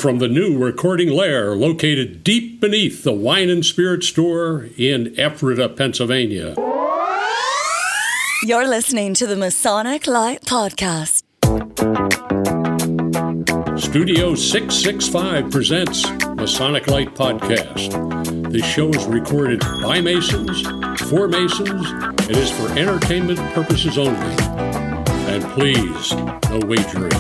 From the new recording lair located deep beneath the Wine and Spirit store in Ephrata, Pennsylvania. You're listening to the Masonic Lite podcast. Studio 665 presents Masonic Lite podcast. This show is recorded by Masons, for Masons. It is for entertainment purposes only. And please, no wagering.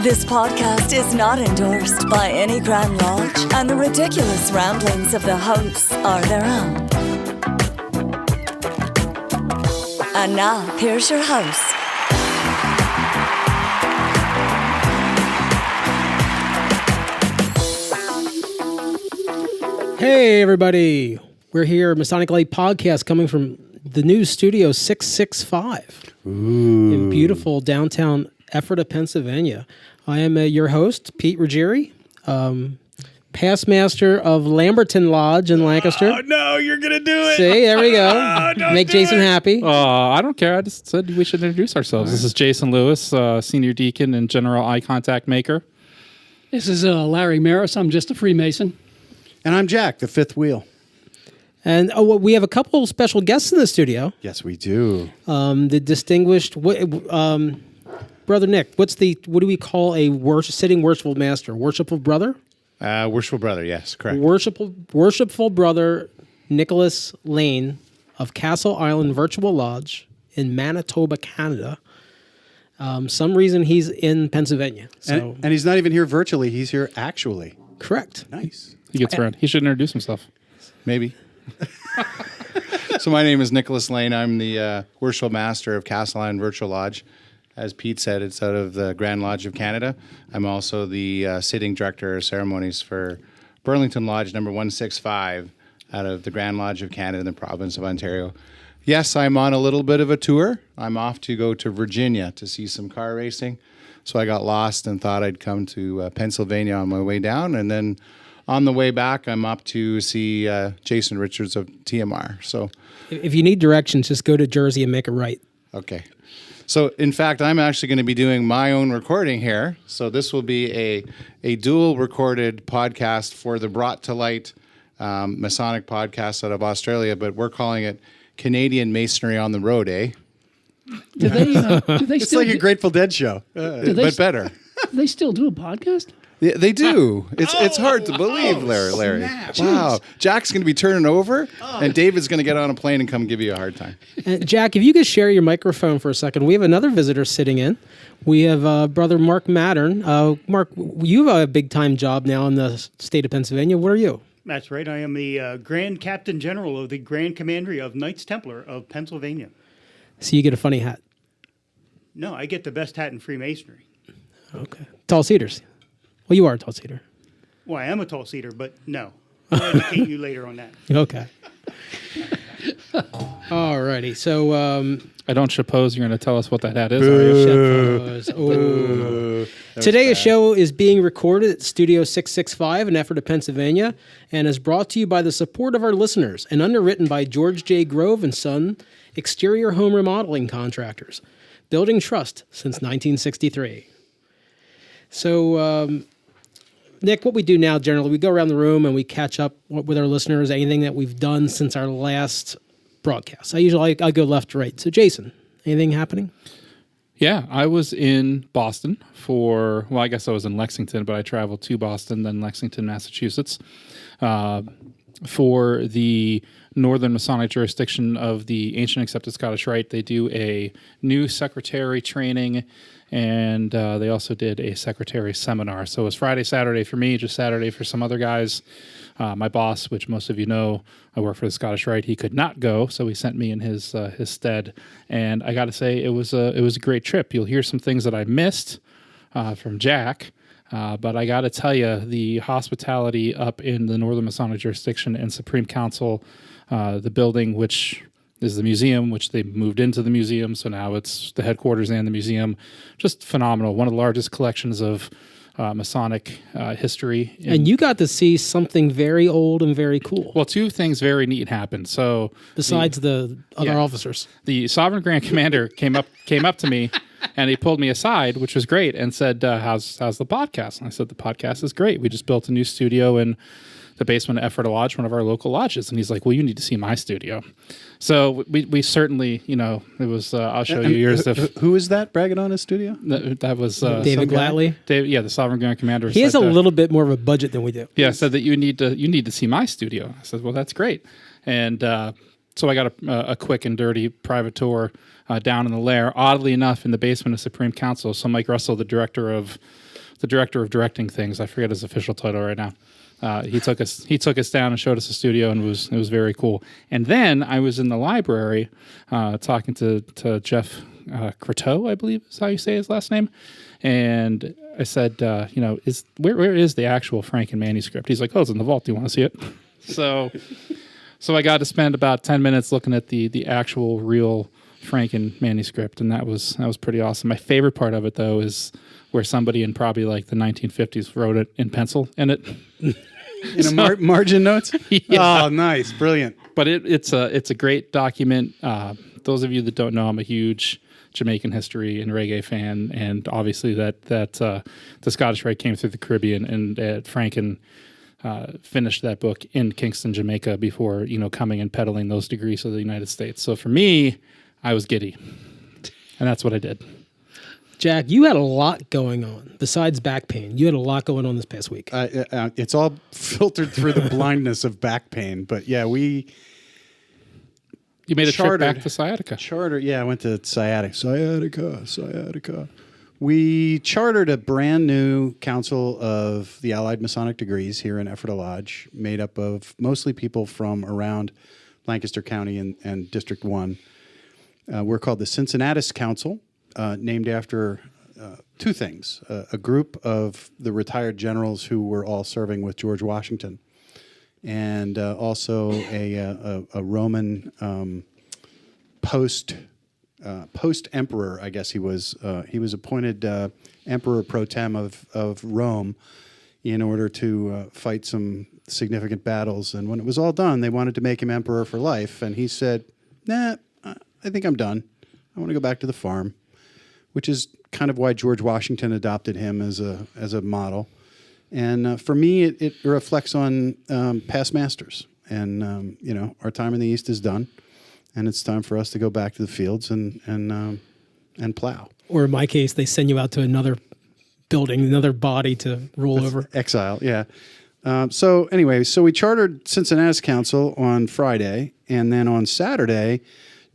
This podcast is not endorsed by any Grand Lodge, and the ridiculous ramblings of the hosts are their own. And now, here's your host. Hey, everybody. We're here, Masonic Lite podcast, coming from the new Studio 665 in beautiful downtown Ephrata, Pennsylvania. I am your host, Pete Ruggieri, past master of Lamberton Lodge in Lancaster. Oh, no, you're going to do it. See, there we go. Make Jason happy. I don't care. I just said we should introduce ourselves. This is Jason Lewis, Senior Deacon and General Eye Contact Maker. This is Larry Maris. I'm just a Freemason. And I'm Jack, the fifth wheel. And we have a couple special guests in the studio. Yes, we do. The distinguished... Brother Nick, what do we call a sitting worshipful master? Worshipful brother? Worshipful brother, yes, correct. Worshipful Brother Nicholas Laine of Castle Island Virtual Lodge in Manitoba, Canada. Some reason he's in Pennsylvania. So. And he's not even here virtually, he's here actually. Correct. Nice. He gets around. He should introduce himself. Maybe. So my name is Nicholas Laine. I'm the Worshipful Master of Castle Island Virtual Lodge. As Pete said, it's out of the Grand Lodge of Canada. I'm also the sitting director of ceremonies for Burlington Lodge number 165 out of the Grand Lodge of Canada in the province of Ontario. Yes, I'm on a little bit of a tour. I'm off to go to Virginia to see some car racing. So I got lost and thought I'd come to Pennsylvania on my way down. And then on the way back, I'm up to see Jason Richards of TMR. So if you need directions, just go to Jersey and make a right. Okay. So, in fact, I'm actually going to be doing my own recording here. So this will be a dual recorded podcast for the Brought to Light Masonic podcast out of Australia, but we're calling it Canadian Masonry on the Road, eh? Do they It's like a Grateful Dead show, but better. Do they still do a podcast? Yeah, they do. It's hard to believe, Larry. Wow. Jack's going to be turning over, and David's going to get on a plane and come give you a hard time. Jack, if you could share your microphone for a second. We have another visitor sitting in. We have Brother Mark Mattern. Mark, you have a big-time job now in the state of Pennsylvania. What are you? That's right. I am the Grand Captain General of the Grand Commandary of Knights Templar of Pennsylvania. So you get a funny hat. No, I get the best hat in Freemasonry. Okay. Tall Cedars. Well, you are a tall cedar. Well, I am a tall cedar, but no. I'll educate you later on that. Okay. All righty. So... I don't suppose you're going to tell us what that hat is, are you? Today's show is being recorded at Studio 665 in Ephrata, Pennsylvania, and is brought to you by the support of our listeners and underwritten by George J. Grove & Son, exterior home remodeling contractors, building trust since 1963. So... Nick, what we do now generally, we go around the room and we catch up with our listeners, anything that we've done since our last broadcast. I go left to right. So Jason, anything happening? Yeah, I was in Boston I guess I was in Lexington, but I traveled to Boston, then Lexington, Massachusetts, for the Northern Masonic jurisdiction of the Ancient Accepted Scottish Rite. They do a new secretary training, and they also did a secretary seminar. So it was Friday, Saturday for me, just Saturday for some other guys. My boss, which most of you know, I work for the Scottish Rite, he could not go, so he sent me in his stead. And I got to say, it was a great trip. You'll hear some things that I missed from Jack, but I got to tell you, the hospitality up in the Northern Masonic jurisdiction and Supreme Council, the building, which is the museum, which they moved into the museum, so now it's the headquarters and the museum. Just phenomenal. One of the largest collections of Masonic history. And you got to see something very old and very cool. Well, two things very neat happened. So besides the other officers, the Sovereign Grand Commander came up to me And he pulled me aside, which was great, and said, how's the podcast? And I said, the podcast is great. We just built a new studio in the basement of Ephrata Lodge, one of our local lodges. And he's like, well, you need to see my studio. So we certainly, it was, I'll show you yours. Who is that bragging on his studio? That was David Glatley. The Sovereign Grand Commander. He has a little bit more of a budget than we do. Yeah, said that you need to see my studio. I said, well, that's great. And so I got a quick and dirty private tour down in the lair, oddly enough, in the basement of Supreme Council. So Mike Russell, the director of directing things, I forget his official title right now. He took us down and showed us the studio, and it was very cool. And then I was in the library talking to Jeff Croteau, I believe is how you say his last name. And I said, where is the actual Franken manuscript? He's like, oh, it's in the vault. Do you want to see it? So I got to spend about 10 minutes looking at the actual real Franken manuscript, and that was pretty awesome. My favorite part of it, though, is where somebody in probably like the 1950s wrote it in pencil in it. Margin notes? Yeah. Oh, nice. Brilliant. But it's a great document. Those of you that don't know, I'm a huge Jamaican history and reggae fan, and obviously that the Scottish Rite came through the Caribbean, and Franken finished that book in Kingston, Jamaica, before coming and peddling those degrees to the United States. So for me, I was giddy, and that's what I did. Jack, you had a lot going on besides back pain. You had a lot going on this past week. It's all filtered through the blindness of back pain, but yeah, you made a trip back to sciatica. I went to sciatica. We chartered a brand new Council of the Allied Masonic Degrees here in Ephrata Lodge, made up of mostly people from around Lancaster County and District 1. We're called the Cincinnatus Council, named after two things. A group of the retired generals who were all serving with George Washington, and also a Roman post-emperor, I guess he was appointed emperor pro tem of Rome in order to fight some significant battles. And when it was all done, they wanted to make him emperor for life. And he said, nah, I think I'm done. I want to go back to the farm, which is kind of why George Washington adopted him as a model. And for me, it reflects on past masters. And, our time in the East is done. And it's time for us to go back to the fields and plow. Or in my case, they send you out to another building, another body to rule over. Exile, yeah. So we chartered Cincinnatus Council on Friday, and then on Saturday,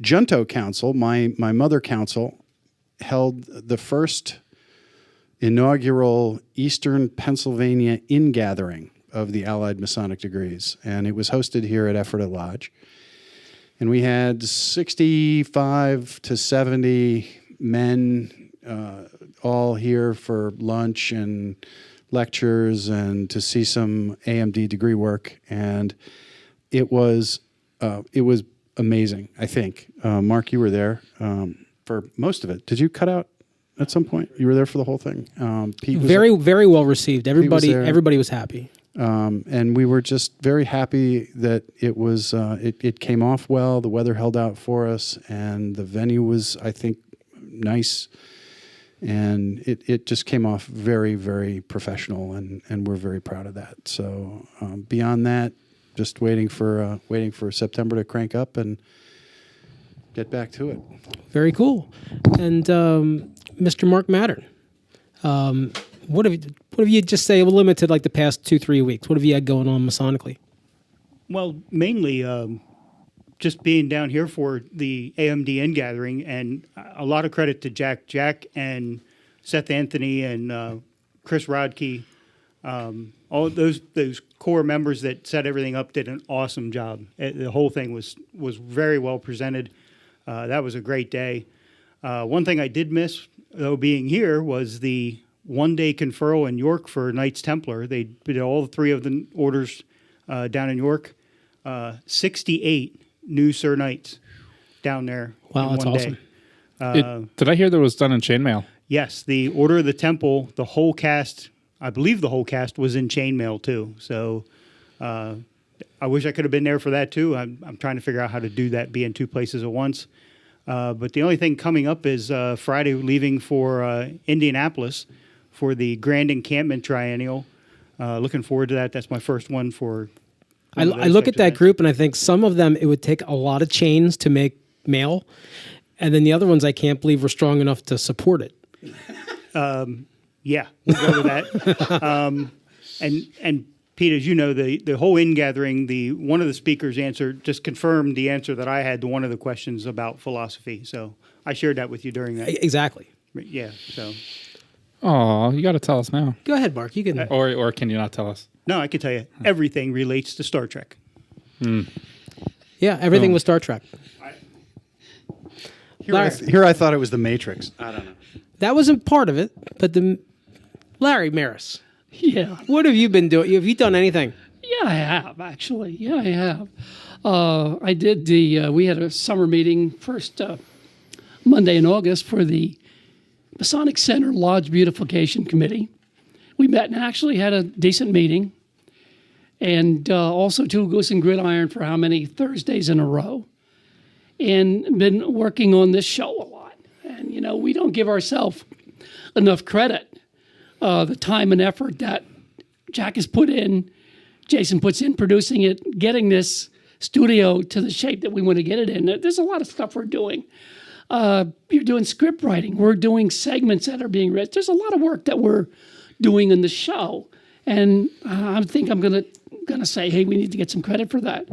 Junto Council, my mother council, held the first inaugural Eastern Pennsylvania ingathering of the Allied Masonic Degrees, and it was hosted here at Ephrata Lodge. And we had 65 to 70 men all here for lunch and lectures and to see some AMD degree work. And it was amazing, I think. Mark, you were there for most of it. Did you cut out at some point? You were there for the whole thing. Pete was very well received. Everybody was happy. And we were just very happy that it was it came off well. The weather held out for us, and the venue was, I think, nice. And it just came off very, very professional, and we're very proud of that. So beyond that, just waiting for September to crank up and get back to it. Very cool. And Mr. Mark Mattern, what have you just say limited like the past 2-3 weeks? What have you had going on Masonically? Well, mainly just being down here for the AMDN gathering, and a lot of credit to Jack and Seth Anthony and Chris Rodkey. All those core members that set everything up did an awesome job. The whole thing was very well presented. That was a great day. One thing I did miss, though, being here was the one-day conferral in York for Knights Templar. They did all three of the orders down in York. 68 new Sir Knights down there. Wow, that's awesome. Did I hear that it was done in chainmail? Yes, the Order of the Temple, the whole cast, I believe the whole cast was in chainmail too. So I wish I could have been there for that too. I'm trying to figure out how to do that, be in two places at once. But the only thing coming up is Friday, leaving for Indianapolis for the Grand Encampment Triennial. Looking forward to that. That's my first one for. I look at that group and I think some of them it would take a lot of chains to make mail, and then the other ones I can't believe were strong enough to support it. Yeah, we'll go with that. And Pete, as you know, the whole in-gathering, one of the speakers just confirmed the answer that I had to one of the questions about philosophy. So I shared that with you during that. Exactly. Yeah. So. Oh, you got to tell us now. Go ahead, Mark. You can. Or can you not tell us? No, I can tell you. Everything relates to Star Trek. Yeah, everything was Star Trek. Here I thought it was the Matrix. I don't know. That wasn't part of it, but Larry Maris. Yeah. What have you been doing? Have you done anything? Yeah, I have, actually. Yeah, I have. I did we had a summer meeting first Monday in August for the Masonic Center Lodge Beautification Committee. We met and actually had a decent meeting. And also two Goose and Gridiron for how many Thursdays in a row. And been working on this show a lot. And, we don't give ourselves enough credit. The time and effort that Jack has put in, Jason puts in producing it, getting this studio to the shape that we want to get it in. There's a lot of stuff we're doing. You're doing script writing. We're doing segments that are being written. There's a lot of work that we're doing in the show. And I think I'm going to say, hey, we need to get some credit for that.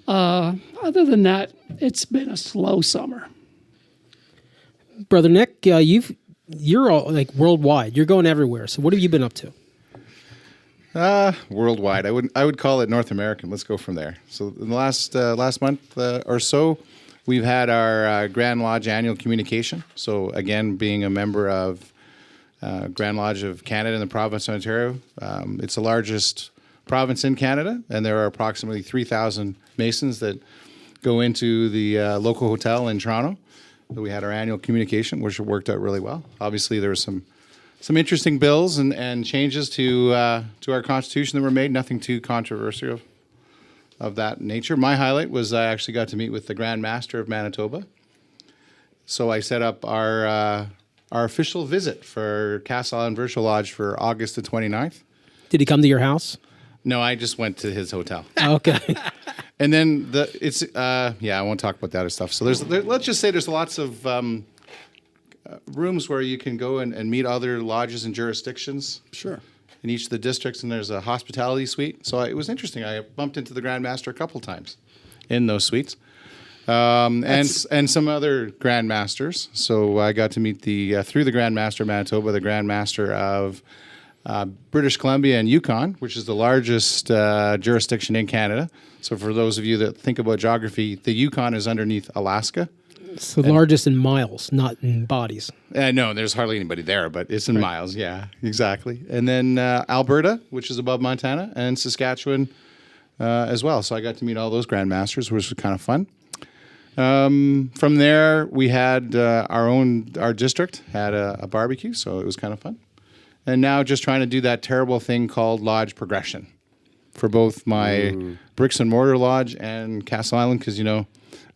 Other than that, it's been a slow summer. Brother Nick, you're all like worldwide. You're going everywhere. So what have you been up to? Worldwide. I would call it North American. Let's go from there. So in the last month or so, we've had our Grand Lodge annual communication. So again, being a member of Grand Lodge of Canada in the province of Ontario, it's the largest province in Canada, and there are approximately 3,000 Masons that go into the local hotel in Toronto. So we had our annual communication, which worked out really well. Obviously, there were some interesting bills and changes to our Constitution that were made. Nothing too controversial of that nature. My highlight was I actually got to meet with the Grand Master of Manitoba. So I set up our official visit for Castle Island Virtual Lodge for August the 29th. Did he come to your house? No, I just went to his hotel. Okay. And then I won't talk about the other stuff. So let's just say there's lots of rooms where you can go and meet other lodges and jurisdictions. Sure. In each of the districts, and there's a hospitality suite. So it was interesting. I bumped into the Grand Master a couple times in those suites, and some other Grand Masters. So I got to meet through the Grand Master of Manitoba, the Grand Master of British Columbia and Yukon, which is the largest jurisdiction in Canada. So for those of you that think about geography, the Yukon is underneath Alaska. It's the largest in miles, not in bodies. No, there's hardly anybody there, but it's in miles. Yeah, exactly. And then Alberta, which is above Montana, and Saskatchewan as well. So I got to meet all those Grand Masters, which was kind of fun. From there, we had our district had a barbecue, so it was kind of fun. And now just trying to do that terrible thing called lodge progression for both my bricks and mortar lodge and Castle Island, because,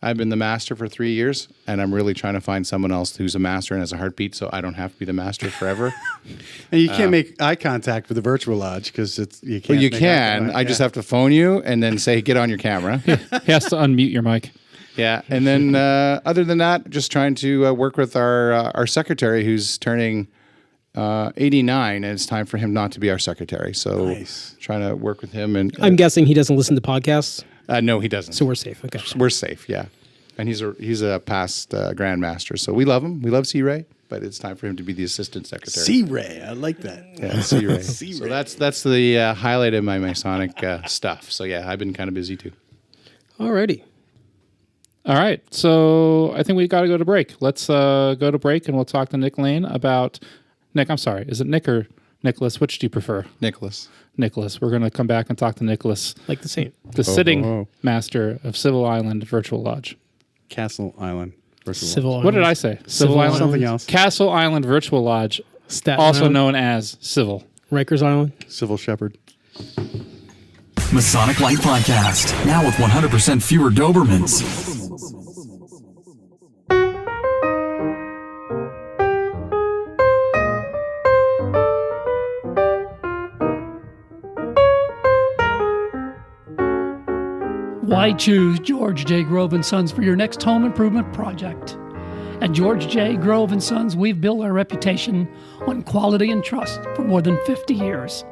I've been the master for 3 years, and I'm really trying to find someone else who's a master and has a heartbeat, so I don't have to be the master forever. And you can't make eye contact with the virtual lodge because you can't. Well, you can. I just have to phone you and then say, get on your camera. He has to unmute your mic. Yeah, and then other than that, just trying to work with our secretary who's turning 89, and it's time for him not to be our secretary. So trying to work with him. And I'm guessing he doesn't listen to podcasts? No, he doesn't. So we're safe. Okay. We're safe, yeah. And he's a past Grand Master, so we love him. We love C-Ray, but it's time for him to be the assistant secretary. C-Ray, I like that. Yeah, C-Ray. So that's the highlight of my Masonic stuff. So yeah, I've been kind of busy too. Alrighty. All right, so I think we got to go to break. Let's go to break, and we'll talk to Nick Laine about Nick. I'm sorry, is it Nick or Nicholas? Which do you prefer? Nicholas. We're going to come back and talk to Nicholas, Like the same. the sitting master of Civil Island Virtual Lodge. Castle Island Virtual Civil Lodge. What did I say? Civil Island? Something else. Castle Island Virtual Lodge, Staten also Island. known as Civil. Rikers Island. Civil Shepherd. Masonic Light Podcast, now with 100% fewer Dobermans. Why choose George J. Grove & Sons for your next home improvement project? At George J. Grove & Sons, we've built our reputation on quality and trust for more than 50 years.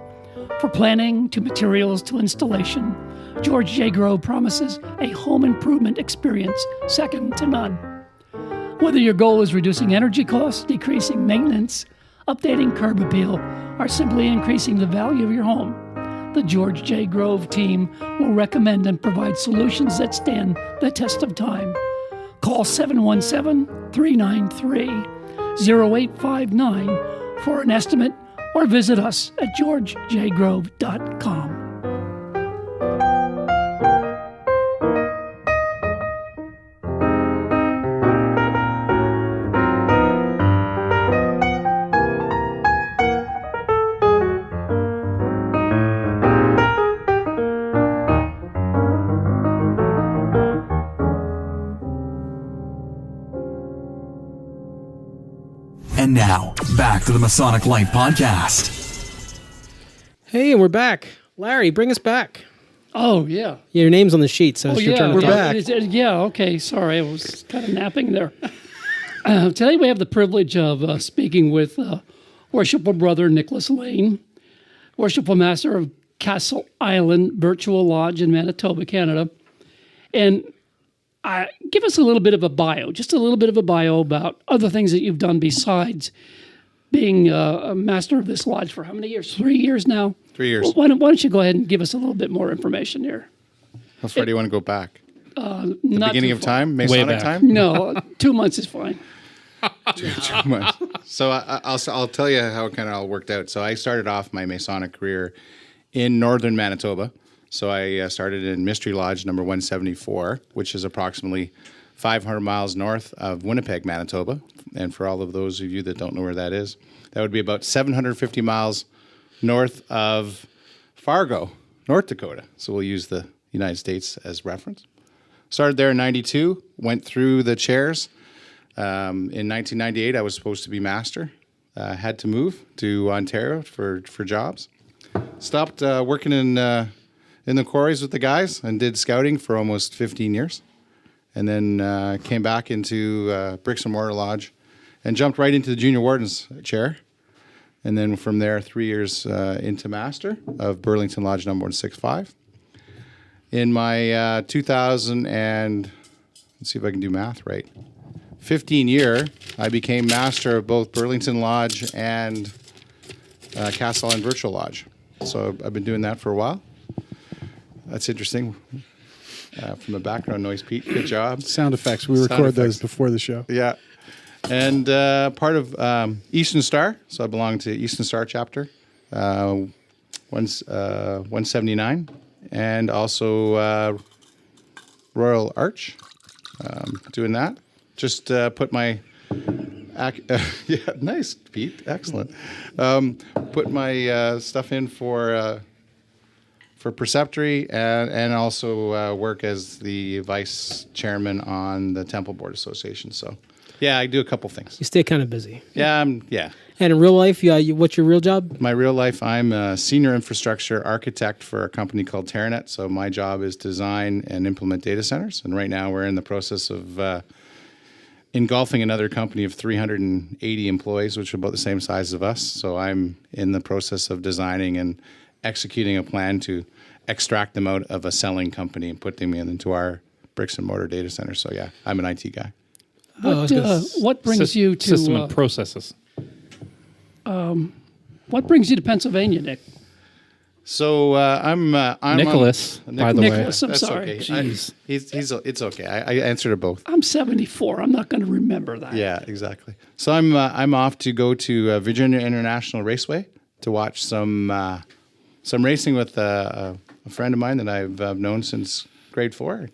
For planning to materials to installation, George J. Grove promises a home improvement experience second to none. Whether your goal is reducing energy costs, decreasing maintenance, updating curb appeal, or simply increasing the value of your home, the George J. Grove team will recommend and provide solutions that stand the test of time. Call 717-393-0859 for an estimate or visit us at georgejgrove.com. And now, back to the Masonic Light Podcast. Hey, and we're back. Larry, bring us back. Oh, yeah. Your name's on the sheet, so it's your turn to we're talk. back. Yeah, okay. Sorry, I was kind of napping there. Today we have the privilege of speaking with Worshipful Brother Nicholas Laine, Worshipful Master of Castle Island Virtual Lodge in Manitoba, Canada. And give us a little bit of a bio, just a little bit of a bio about other things that you've done besides being a master of this lodge for how many years? 3 years now? 3 years. Well, why don't you go ahead and give us a little bit more information here? How far do you want to go back? The Not beginning too of far. time? Masonic back. time? No, 2 months is fine. 2 months. So I'll tell you how it kind of all worked out. So I started off my Masonic career in northern Manitoba. So I started in Mystery Lodge number 174, which is approximately 500 miles north of Winnipeg, Manitoba. And for all of those of you that don't know where that is, that would be about 750 miles north of Fargo, North Dakota. So we'll use the United States as reference. Started there in 92, went through the chairs. In 1998, I was supposed to be master. Had to move to Ontario for jobs. Stopped working in the quarries with the guys and did scouting for almost 15 years. And then came back into Bricks and Mortar Lodge and jumped right into the Junior Warden's chair. And then from there, 3 years into Master of Burlington Lodge number 165. In my 2000 and, let's see if I can do math right, 15 year, I became Master of both Burlington Lodge and Castle Island Virtual Lodge. So I've been doing that for a while. That's interesting. From the background noise, Pete, good job. Sound effects. We Sound record those effects. before the show. Yeah. And part of Eastern Star, so I belong to Eastern Star chapter, 179, and also Royal Arch, doing that. Just put my, yeah, nice, Pete, excellent. Put my stuff in for preceptory and also work as the vice chairman on the Temple Board Association. So, yeah, I do a couple things. You stay kind of busy. Yeah, And in real life, what's your real job? My real life, I'm a senior infrastructure architect for a company called Terranet. So my job is design and implement data centers. And right now we're in the process of engulfing another company of 380 employees, which are about the same size as us. So I'm in the process of designing and executing a plan to extract them out of a selling company and put them into our bricks and mortar data center. So yeah, I'm an IT guy. What brings you to system and processes? what brings you to Pennsylvania, Nick? So I'm Nicholas, by the way. Nicholas, I'm That's sorry. okay. It's okay. I answered to both. I'm 74. I'm not going to remember that. Yeah, exactly. So I'm off to go to Virginia International Raceway to watch some racing with a friend of mine that I've known since grade 4.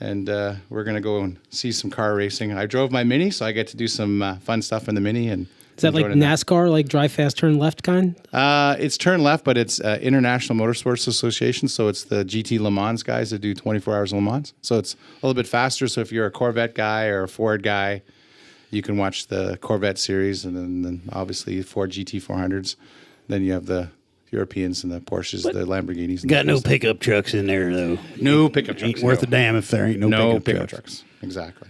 And we're going to go and see some car racing. I drove my Mini, so I get to do some fun stuff in the Mini. And Is that like NASCAR, like drive fast, turn left kind? It's turn left, but it's International Motorsports Association, so it's the GT Le Mans guys that do 24 hours Le Mans. So it's a little bit faster. So if you're a Corvette guy or a Ford guy, you can watch the Corvette series, and then obviously Ford GT400s. Then you have the Europeans and the Porsches, the Lamborghinis. And Got the no pickup trucks in there though. No pickup trucks. Ain't worth a damn if there ain't no pickup trucks. Exactly.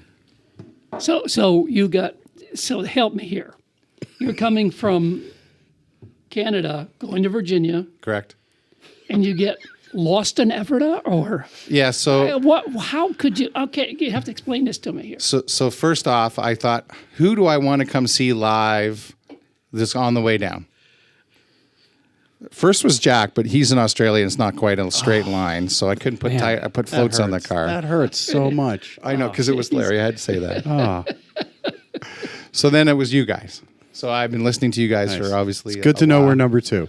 So you got, so help me here. You're coming from Canada, going to Virginia, Correct. and you get lost in Ephrata, or Yeah. So what? How could you? Okay, you have to explain this to me here. So first off, I thought, who do I want to come see live this on the way down? First was Jack, but he's in Australia and it's not quite a straight line, so I couldn't put I put floats on the car. That hurts so much. I know, because it was Larry. I had to say that. Oh, So then it was you guys. So I've been listening to you guys nice. for obviously. It's good to know we're number 2.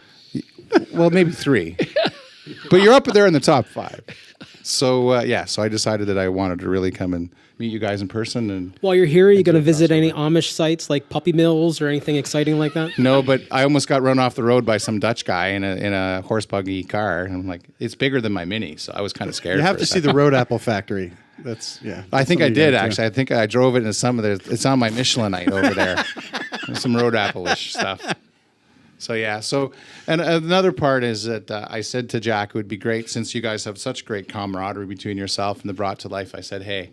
Well, maybe 3, but you're up there in the top 5. So so I decided that I wanted to really come and meet you guys in person. And While you're here, are you going to visit any Amish sites like puppy mills or anything exciting like that? no, but I almost got run off the road by some Dutch guy in a horse buggy car, and I'm like, it's bigger than my Mini, so I was kind of scared. You have for to a see second. the road apple factory. That's I think I something you did gotta do. actually. I think I drove it in some of the. It's on my Michelinite over there. There's some road apple-ish stuff. So yeah. So and another part is that I said to Jack, it would be great since you guys have such great camaraderie between yourself and the Brought to Life. I said, hey,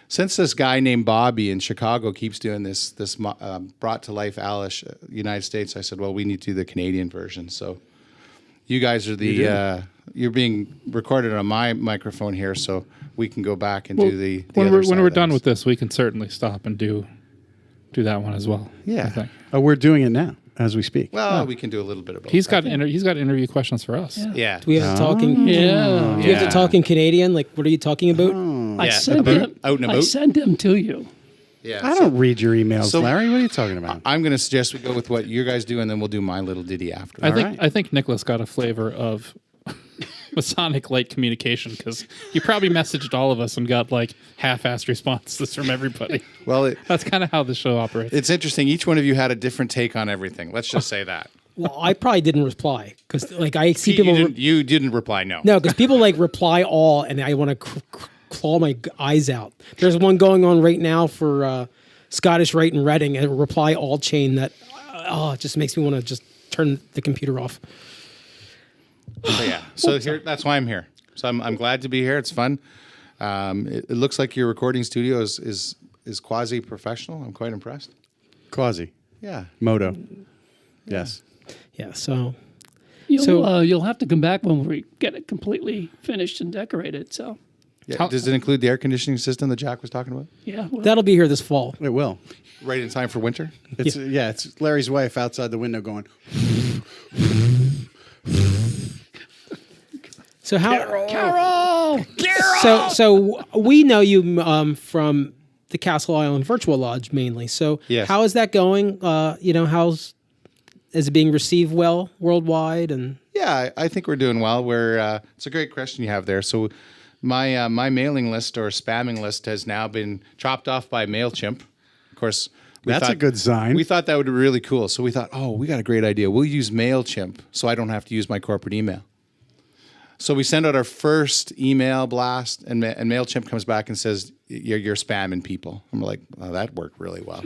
since this guy named Bobby in Chicago keeps doing this Brought to Life Alish United States, I said, well, we need to do the Canadian version. So you guys are the you're being recorded on my microphone here, so we can go back and do the when other we're side of done things. with this, we can certainly stop and do that one as well. Yeah. I think. Oh, we're doing it now as we speak. Well, we can do a little bit of both. He's got interview questions for us. Yeah. Do we have to talk in? Yeah. Do we have to talk in Canadian? Like, what are you talking about? I Yeah, sent about them. out and I about. sent them to you. Yeah. I don't read your emails, so- Larry. What are you talking about? I'm going to suggest we go with what you guys do, and then we'll do my little ditty after. I think Nicholas got a flavor of Masonic Lite communication because you probably messaged all of us and got like half-assed responses from everybody. Well, That's kind of how the show operates. it's interesting. Each one of you had a different take on everything. Let's just say that. Well, I probably didn't reply because, like, I see Pete, people. you didn't reply. No. No, because people like reply all, and I want to claw my eyes out. There's one going on right now for Scottish Rite and Reading, a reply all chain that it just makes me want to just turn the computer off. So, yeah. So here, that's why I'm here. So I'm glad to be here. It's fun. It looks like your recording studio is quasi professional. I'm quite impressed. Quasi. Yeah. Moto. Yes. Yeah, so You'll have to come back when we get it completely finished and decorated. So Yeah. Does it include the air conditioning system that Jack was talking about? yeah, well, that'll be here this fall. It will. Right in time for winter. It's it's Larry's wife outside the window going. So Carol. So we know you from the Castle Island Virtual Lodge mainly. So Yes. how is that going? Is it being received well worldwide? And Yeah, I think we're doing well. It's a great question you have there. So my mailing list or spamming list has now been chopped off by MailChimp. Of course, That's a good sign. We thought that would be really cool. So we thought, we got a great idea. We'll use MailChimp so I don't have to use my corporate email. So we send out our first email blast, and MailChimp comes back and says, you're spamming people. And we're like, that worked really well.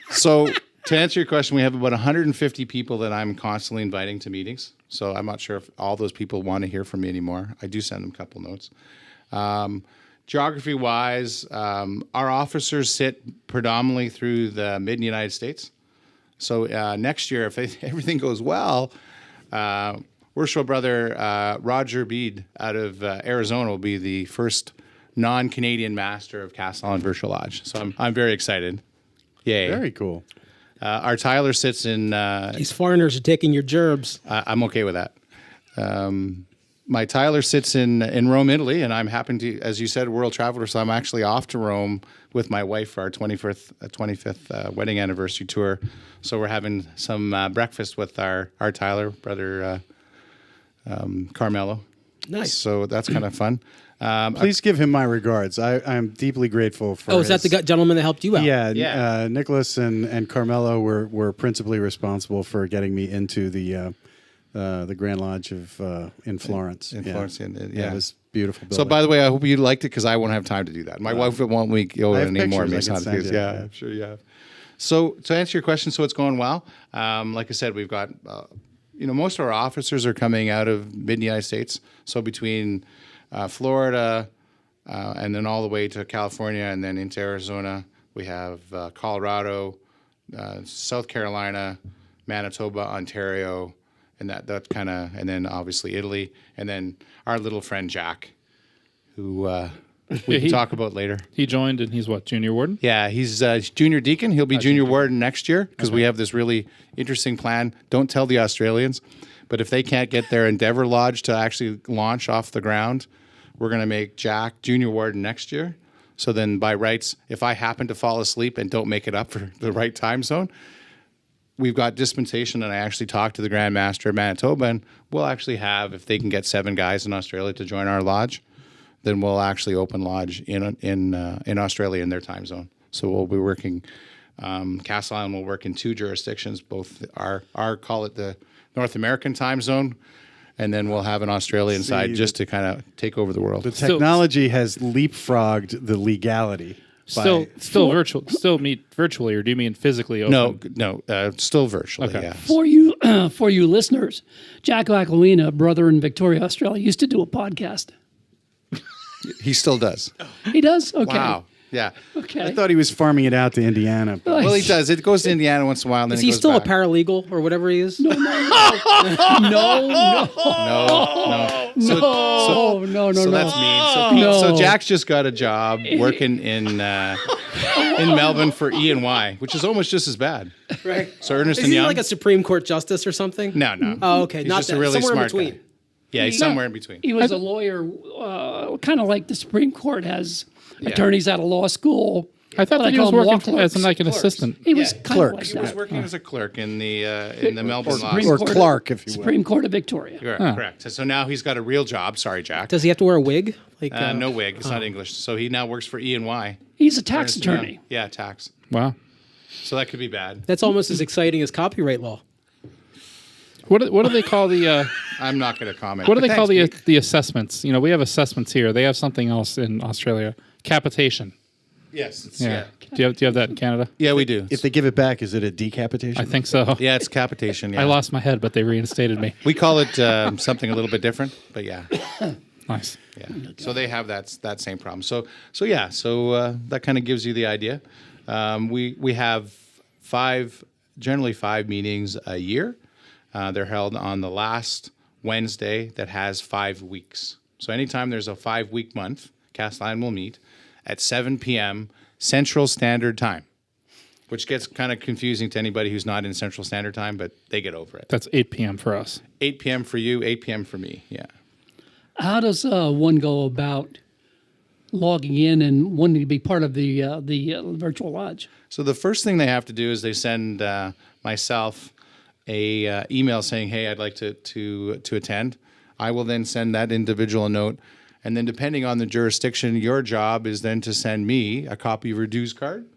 So to answer your question, we have about 150 people that I'm constantly inviting to meetings. So I'm not sure if all those people want to hear from me anymore. I do send them a couple notes. Geography-wise, our officers sit predominantly through the mid-United States. So next year, if everything goes well, Worshipful Brother Roger Bede out of Arizona will be the first non-Canadian master of Castle Island Virtual Lodge. So I'm very excited. Yay. Very cool. Our Tyler sits in... these foreigners are taking your gerbs. I'm okay with that. My Tyler sits in Rome, Italy, and I'm happy to, as you said, world traveler, so I'm actually off to Rome with my wife for our 25th wedding anniversary tour. So we're having some breakfast with our Tyler, brother Carmelo. Nice. So that's kind of fun. Please give him my regards. I'm deeply grateful for. Is that the gentleman that helped you out? Yeah. Nicholas and Carmelo were principally responsible for getting me into the Grand Lodge of in Florence. In Florence, yeah, yeah. it was beautiful. So by the way, I hope you liked it because I won't have time to do that. My wife won't let me go I have anymore. pictures I can send you. Yeah, I'm sure you have. So to answer your question, so it's going well. Like I said, we've got most of our officers are coming out of mid-United States. So between Florida and then all the way to California and then into Arizona, we have Colorado, South Carolina, Manitoba, Ontario, and that kind of, and then obviously Italy, and then our little friend Jack, who we can talk about later. He joined, and he's what, junior warden? Yeah, he's junior deacon. He'll be junior warden next year because we have this really interesting plan. Don't tell the Australians, but if they can't get their Endeavour Lodge to actually launch off the ground, we're going to make Jack junior warden next year. So then by rights, if I happen to fall asleep and don't make it up for the right time zone, we've got dispensation, and I actually talked to the Grand Master of Manitoba, and we'll actually have, if they can get 7 guys in Australia to join our lodge, then we'll actually open lodge in Australia in their time zone. So we'll be working, Castle Island will work in 2 jurisdictions, both our call it the North American time zone, and then we'll have an Australian side just to kind of take over the world. The technology has leapfrogged the legality. Still virtual. Still meet virtually, or do you mean physically open? No, still virtually. Okay. Yeah. For you listeners, Jack Aquilina, brother in Victoria, Australia, used to do a podcast. He still does. He does? Okay. Wow. Yeah. Okay. I thought he was farming it out to Indiana. But Well, he does. It goes to Indiana once in a while, and then Is he he goes still back. a paralegal or whatever he is? No. No. So that's mean. So Jack's just got a job working in Melbourne for E&Y, which is almost just as bad. Right. So Ernest Is and he Young. like a Supreme Court justice or something? No. Oh, okay. He's Not just that. a really Somewhere in smart between. guy. Yeah, he's somewhere in between. He was a lawyer, kind of like the Supreme Court has attorneys out of law school. I thought But that he call was them law working as an clerks. assistant. He was Yeah. kind of like Clerks. He was that. working as a clerk in the Melbourne law. Supreme or Court. Clark, if you will. Supreme Court of Victoria. Correct. So now he's got a real job. Sorry, Jack. Does he have to wear a wig? Like No wig. It's not English. So he now works for E&Y. He's a tax Ernest and Young. attorney. Yeah, tax. Wow. So that could be bad. That's almost as exciting as copyright law. What do they call the? I'm not going to comment. What do But they call thanks, the assessments? We have assessments here. They have something else in Australia. Capitation. Yes. Yeah. Do you have that in Canada? Yeah, we do. If they give it back, is it a decapitation? I think so. Yeah, it's capitation. Yeah. I lost my head, but they reinstated me. We call it something a little bit different, but yeah. Nice. Yeah. So they have that same problem. So that kind of gives you the idea. We have generally five meetings a year. They're held on the last Wednesday that has 5 weeks. So anytime there's a 5-week month, Castle Island will meet at 7 p.m. Central Standard Time, which gets kind of confusing to anybody who's not in Central Standard Time, but they get over it. That's 8 p.m. for us. 8 p.m. for you, 8 p.m. for me. Yeah. How does one go about logging in and wanting to be part of the virtual lodge? So the first thing they have to do is they send myself a email saying, "Hey, I'd like to attend." I will then send that individual a note, and then depending on the jurisdiction, your job is then to send me a copy of your dues card.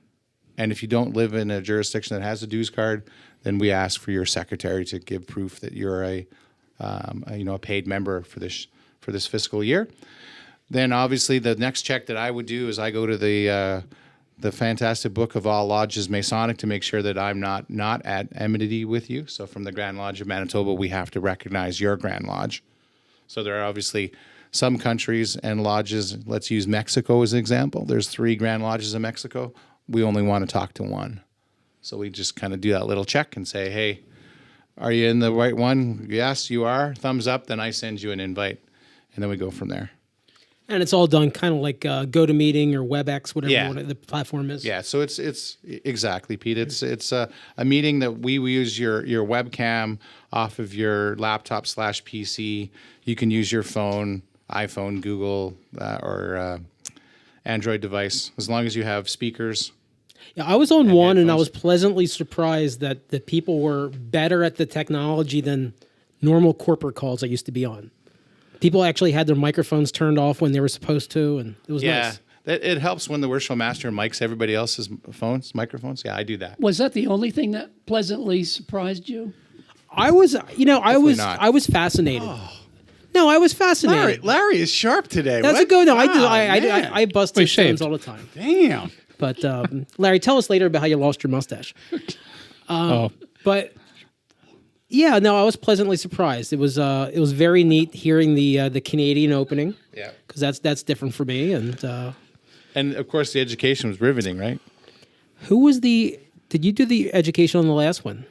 And if you don't live in a jurisdiction that has a dues card, then we ask for your secretary to give proof that you're a paid member for this fiscal year. Then obviously the next check that I would do is I go to the fantastic book of all lodges Masonic to make sure that I'm not at enmity with you. So from the Grand Lodge of Manitoba, we have to recognize your Grand Lodge. So there are obviously some countries and lodges. Let's use Mexico as an example. There's 3 Grand Lodges in Mexico. We only want to talk to one. So we just kind of do that little check and say, "Hey, are you in the right one? Yes, you are. Thumbs up." Then I send you an invite, and then we go from there. And it's all done kind of like GoToMeeting or WebEx, whatever Yeah. the platform is. Yeah, so it's exactly, Pete. It's a meeting that we use your webcam off of your laptop /PC. You can use your phone, iPhone, Google, or Android device, as long as you have speakers. Yeah, I was on one, and I headphones. was pleasantly surprised that the people were better at the technology than normal corporate calls I used to be on. People actually had their microphones turned off when they were supposed to, and it was nice. It helps when the Worshipful Master mics everybody else's microphones. Yeah, I do that. Was that the only thing that pleasantly surprised you? I was, not. I was fascinated. No, I was fascinated. Larry is sharp today. That's What? a good. No, Wow, I bust his shaved. stones all the time. Damn. But Larry, tell us later about how you lost your mustache. But Yeah, no, I was pleasantly surprised. It was very neat hearing the Canadian opening. Yeah. Because that's different for me. And of course, the education was riveting, right? Did you do the education on the last one?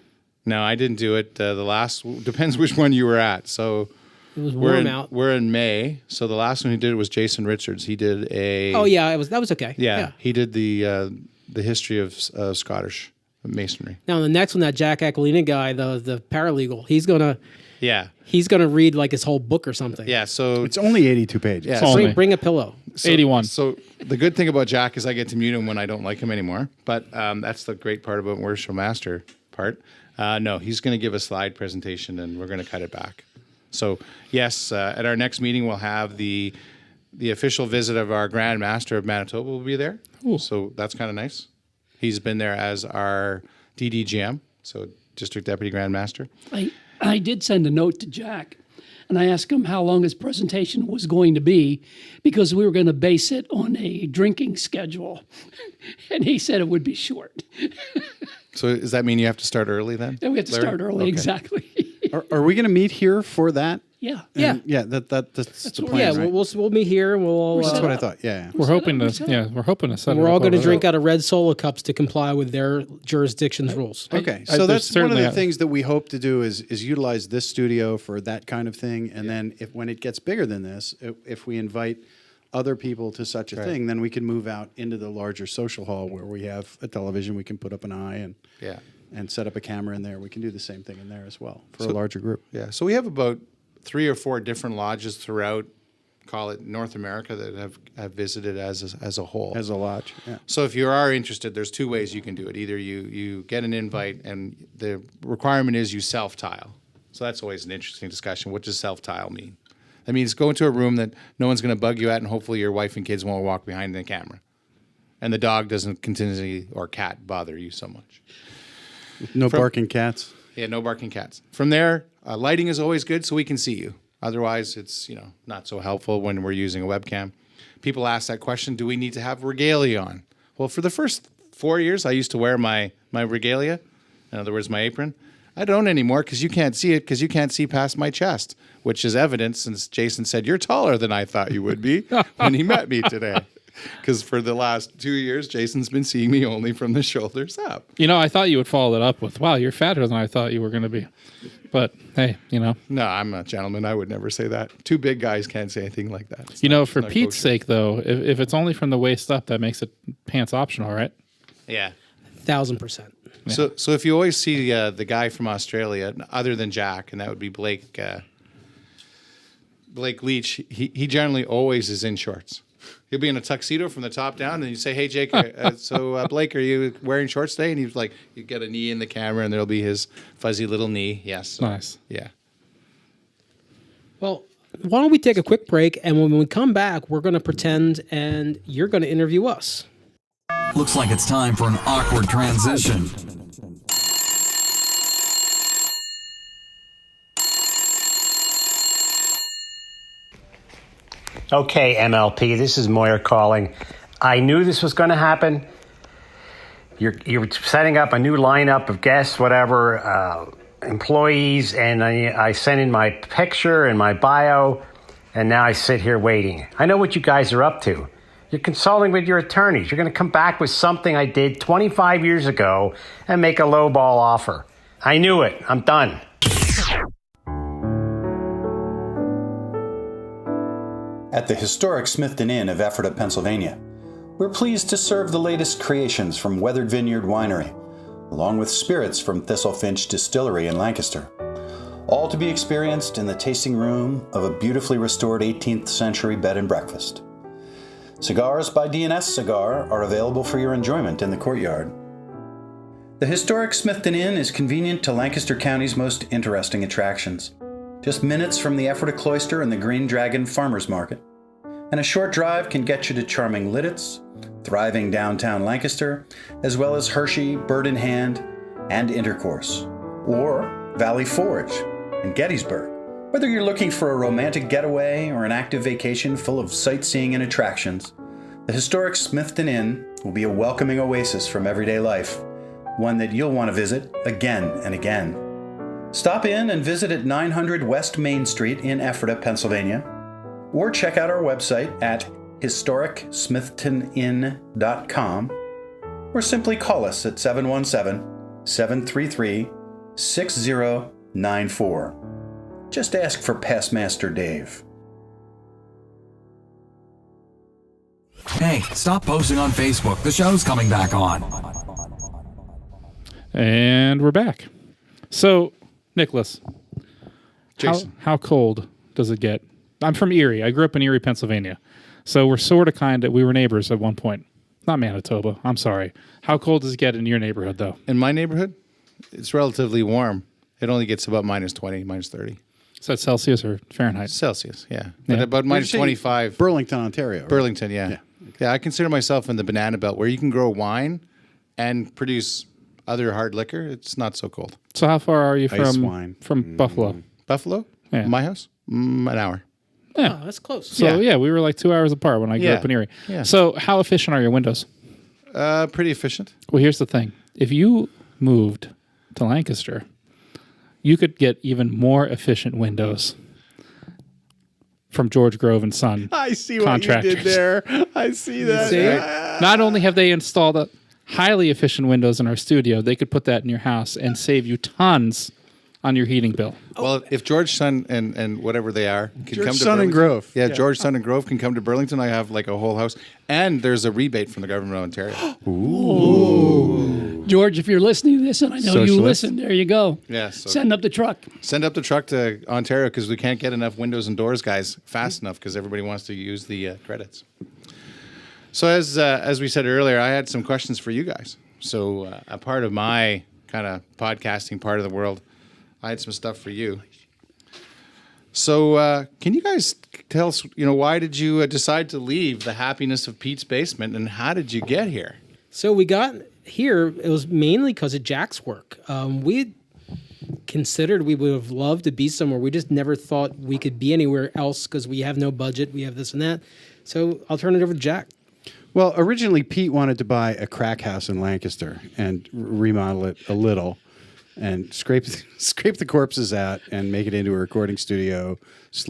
No, I didn't do it. The last depends which one you were at. So It was warm out. We're in May. So the last one he did was Jason Richards. He did a. Oh yeah, that was okay. Yeah, he did the history of Scottish Masonry. Now the next one, that Jack Aquilina guy, the paralegal, he's gonna read like his whole book or something. Yeah, so It's only 82 pages. Yeah, Only. Bring a pillow. 81. So the good thing about Jack is I get to mute him when I don't like him anymore. But that's the great part about Worshipful Master part. No, he's going to give a slide presentation, and we're going to cut it back. So yes, at our next meeting we'll have the official visit of our Grand Master of Manitoba will be there. Ooh. So that's kind of nice. He's been there as our DDGM, so District Deputy Grand Master. I did send a note to Jack, and I asked him how long his presentation was going to be, because we were going to base it on a drinking schedule, and he said it would be short. So does that mean you have to start early then? And we have to Larry? start early, Okay. exactly. Are we going to meet here for that? Yeah. Yeah. Yeah, that's the what- plan. Yeah, right? we'll meet here and we'll all. That's set what I up. thought. Yeah. We're hoping We're to. set Yeah, we're hoping to set. we're all going to to drink out of red Solo cups to comply with their jurisdiction's rules. Okay, I- so there's that's one of certainly the a- things that we hope to do is utilize this studio for that kind of thing, and then when it gets bigger than this, if we invite other people to such a thing, then we can move out into the larger social hall where we have a television, we can put up an eye and set up a camera in there. We can do the same thing in there as well for a larger group. Yeah. So we have about 3 or 4 different lodges throughout, call it North America, that have visited as a whole. As a lodge, yeah. So if you are interested, there's 2 ways you can do it. Either you get an invite, and the requirement is you self-tile. So that's always an interesting discussion. What does self-tile mean? That means go into a room that no one's going to bug you at, and hopefully your wife and kids won't walk behind the camera. And the dog doesn't continually, or cat, bother you so much. No barking cats. Yeah, no barking cats. From there, lighting is always good so we can see you. Otherwise, it's not so helpful when we're using a webcam. People ask that question, do we need to have regalia on? Well, for the first 4 years, I used to wear my regalia, in other words, my apron. I don't anymore because you can't see it, because you can't see past my chest, which is evident since Jason said, you're taller than I thought you would be when he met me today. Because for the last 2 years, Jason's been seeing me only from the shoulders up. I thought you would follow that up with, "Wow, you're fatter than I thought you were going to be." But hey, No, I'm a gentleman. I would never say that. 2 big guys can't say anything like that. It's for not Pete's kosher. sake, though, if it's only from the waist up, that makes it pants optional, right? Yeah. 1,000%. So if you always see the guy from Australia, other than Jack, and that would be Blake Leach, he generally always is in shorts. He'll be in a tuxedo from the top down, and you say, "Hey, Jake, Blake, are you wearing shorts today?" And he's like, you get a knee in the camera, and there'll be his fuzzy little knee. Yes. So, Nice. Yeah. Well, why don't we take a quick break, and when we come back, we're going to pretend and you're going to interview us. Looks like it's time for an awkward transition. Okay, MLP, this is Moyer calling. I knew this was going to happen. You're setting up a new lineup of guests, whatever, employees, and I sent in my picture and my bio, and now I sit here waiting. I know what you guys are up to. You're consulting with your attorneys. You're going to come back with something I did 25 years ago and make a lowball offer. I knew it. I'm done. At the historic Smithton Inn of Ephrata, Pennsylvania, we're pleased to serve the latest creations from Weathered Vineyard Winery, along with spirits from Thistlefinch Distillery in Lancaster, all to be experienced in the tasting room of a beautifully restored 18th century bed and breakfast. Cigars by D&S Cigar are available for your enjoyment in the courtyard. The historic Smithton Inn is convenient to Lancaster County's most interesting attractions. Just minutes from the Ephrata Cloister and the Green Dragon Farmers Market. And a short drive can get you to charming Lidditz, thriving downtown Lancaster, as well as Hershey, Bird in Hand, and Intercourse. Or Valley Forge in Gettysburg. Whether you're looking for a romantic getaway or an active vacation full of sightseeing and attractions, the historic Smithton Inn will be a welcoming oasis from everyday life, one that you'll want to visit again and again. Stop in and visit at 900 West Main Street in Ephrata, Pennsylvania, or check out our website at historicsmithtoninn.com, or simply call us at 717-733-6094. Just ask for Pastmaster Dave. Hey, stop posting on Facebook. The show's coming back on. And we're back. So, Nicholas, Jason. how cold does it get? I'm from Erie. I grew up in Erie, Pennsylvania. So we're sort of we were neighbors at one point. Not Manitoba. I'm sorry. How cold does it get in your neighborhood, though? In my neighborhood, it's relatively warm. It only gets about minus 20, minus 30. Is that Celsius or Fahrenheit? Celsius, yeah. Yeah. But about minus 25. Burlington, Ontario. Right? Burlington, yeah. Yeah, I consider myself in the banana belt where you can grow wine and produce other hard liquor. It's not so cold. So how far are you Ice wine. from Buffalo? Buffalo? Yeah. My house? An hour. Yeah, Oh, that's close. So yeah, we were like 2 hours apart when I grew up in Erie. Yeah. So how efficient are your windows? Pretty efficient. Well, here's the thing. If you moved to Lancaster, you could get even more efficient windows from George Grove and Son. I see what contractors. you did there. I see that. see it? Not only have they installed highly efficient windows in our studio, they could put that in your house and save you tons on your heating bill. Well, if George, Son, and whatever they are can George, come to Son, and Burlington- Grove. Yeah, George, Son, and Grove can come to Burlington. I have like a whole house. And there's a rebate from the government of Ontario. George, if you're listening to this, and I know you Socialist. listen, there you go. Yeah, so Send up the truck. send up the truck to Ontario because we can't get enough windows and doors guys fast enough because everybody wants to use the credits. So as we said earlier, I had some questions for you guys. So a part of my kind of podcasting part of the world, I had some stuff for you. So can you guys tell us, why did you decide to leave the happiness of Pete's basement, and how did you get here? So we got here, it was mainly because of Jack's work. We considered we would have loved to be somewhere. We just never thought we could be anywhere else because we have no budget, we have this and that. So I'll turn it over to Jack. Well, originally Pete wanted to buy a crack house in Lancaster and remodel it a little and scrape the corpses out and make it into a recording studio /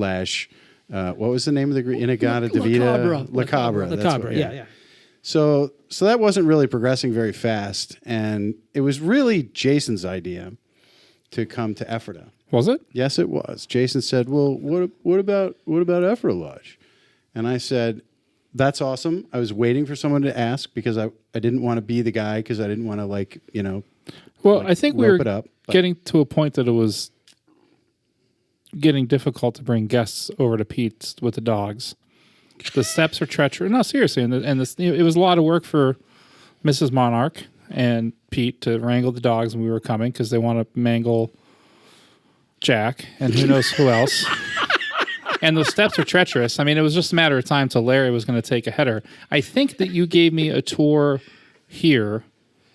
what was the name of the Inagata Davida? La Cabra. La that's Cabra, what- yeah. So that wasn't really progressing very fast, and it was really Jason's idea to come to Ephrata. Was it? Yes, it was. Jason said, "Well, what about Ephrata Lodge?" And I said, "That's awesome." I was waiting for someone to ask because I didn't want to be the guy because I didn't want to Well, like, I think we rope were it up, but- getting to a point that it was getting difficult to bring guests over to Pete's with the dogs. The steps are treacherous. No, seriously, it was a lot of work for Mrs. Monarch and Pete to wrangle the dogs when we were coming because they want to mangle Jack and who knows who else. And those steps are treacherous. I mean, it was just a matter of time till Larry was going to take a header. I think that you gave me a tour here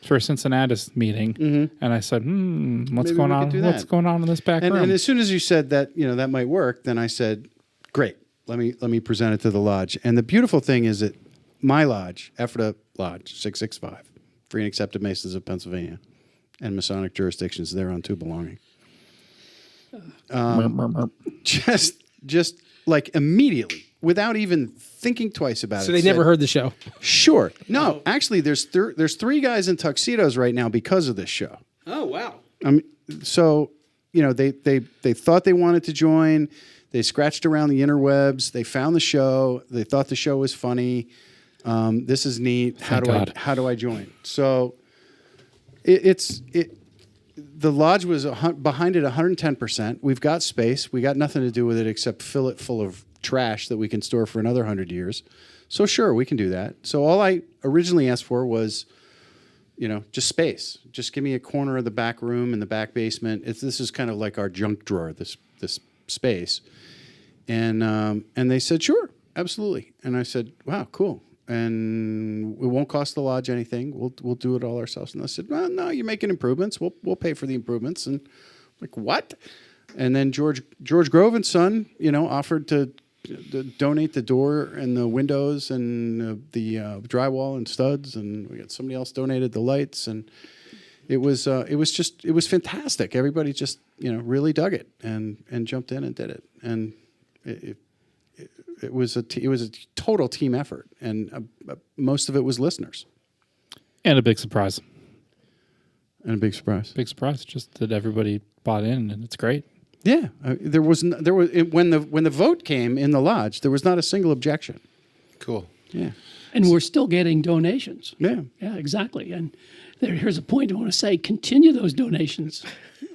for a Cincinnati's meeting, and I said, what's Maybe going we on? could do What's that. going on in this back room? And as soon as you said that, that might work, then I said, "Great, let me present it to the lodge." And the beautiful thing is that my lodge, Ephrata Lodge 665, Free and Accepted Masons of Pennsylvania, and Masonic jurisdictions thereon too belonging. Just like immediately, without even thinking twice about it. So they never heard the show. Sure. No, actually, there's 3 guys in tuxedos right now because of this show. Oh, wow. So, they thought they wanted to join. They scratched around the interwebs. They found the show. They thought the show was funny. This is neat. How do I join? So, the lodge was behind it 110%. We've got space. We got nothing to do with it except fill it full of trash that we can store for another 100 years. So sure, we can do that. So all I originally asked for was, just space. Just give me a corner of the back room in the back basement. This is kind of like our junk drawer, this space. And they said, sure, absolutely. And I said, wow, cool. And it won't cost the lodge anything. We'll do it all ourselves. And I said, well, no, you're making improvements. We'll pay for the improvements. And I'm like, what? And then George Grove and Son, offered to donate the door and the windows and the drywall and studs. And we got somebody else donated the lights. And it was fantastic. Everybody just really dug it and jumped in and did it, and it was a total team effort, and most of it was listeners. And a big surprise. Big surprise, just that everybody bought in, and it's great. Yeah, there was when the vote came in the lodge, there was not a single objection. Cool. Yeah, and we're still getting donations. Yeah, exactly. And here's a point I want to say: continue those donations.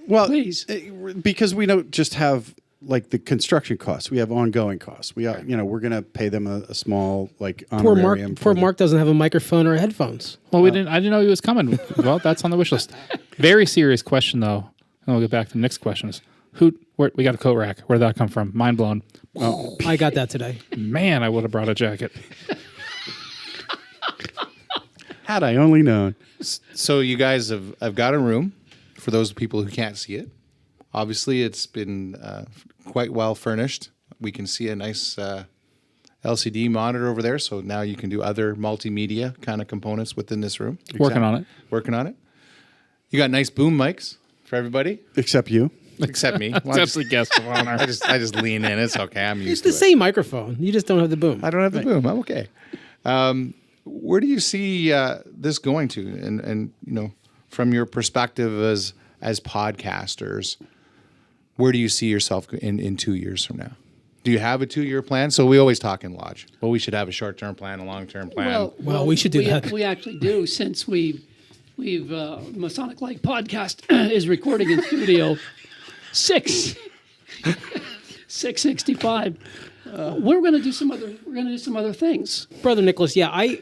Well, please, because we don't just have like the construction costs; we have ongoing costs. We are, we're going to pay them a small honorarium. Poor Mark doesn't have a microphone or headphones. Well, I didn't know he was coming. Well, that's on the wish list. Very serious question, though. And we'll get back to the next question. Is we got a coat rack. Where did that come from? Mind blown. Oh, I got that today. Man, I would have brought a jacket. Had I only known. So you guys have got a room for those people who can't see it. Obviously, it's been quite well furnished. We can see a nice LCD monitor over there. So now you can do other multimedia kind of components within this room. Working on it. You got nice boom mics for everybody. Except you. Except me. Well, except the guest of honor. I just lean in. It's okay. I'm used to it. It's the same microphone. You just don't have the boom. I don't have the boom. I'm okay. Where do you see this going to? And from your perspective as podcasters, where do you see yourself in 2 years from now? Do you have a 2-year plan? So we always talk in Lodge. Well, we should have a short-term plan, a long-term plan. Well, we should do that. We actually do, since we've Masonic Lite podcast is recording in studio 665. We're going to do some other things. Brother Nicholas, yeah, I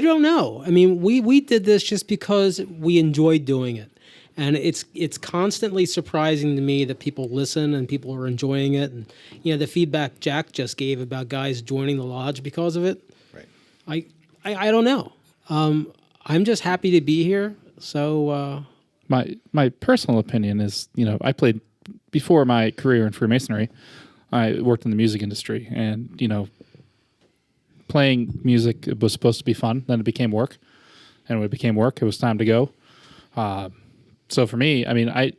don't know. I mean, we did this just because we enjoyed doing it. And it's constantly surprising to me that people listen and people are enjoying it. And, the feedback Jack just gave about guys joining the lodge because of it. Right. I don't know. I'm just happy to be here. So my personal opinion is, I played before my career in Freemasonry. I worked in the music industry, and playing music was supposed to be fun. Then it became work, and when it became work, it was time to go. So for me, I mean, I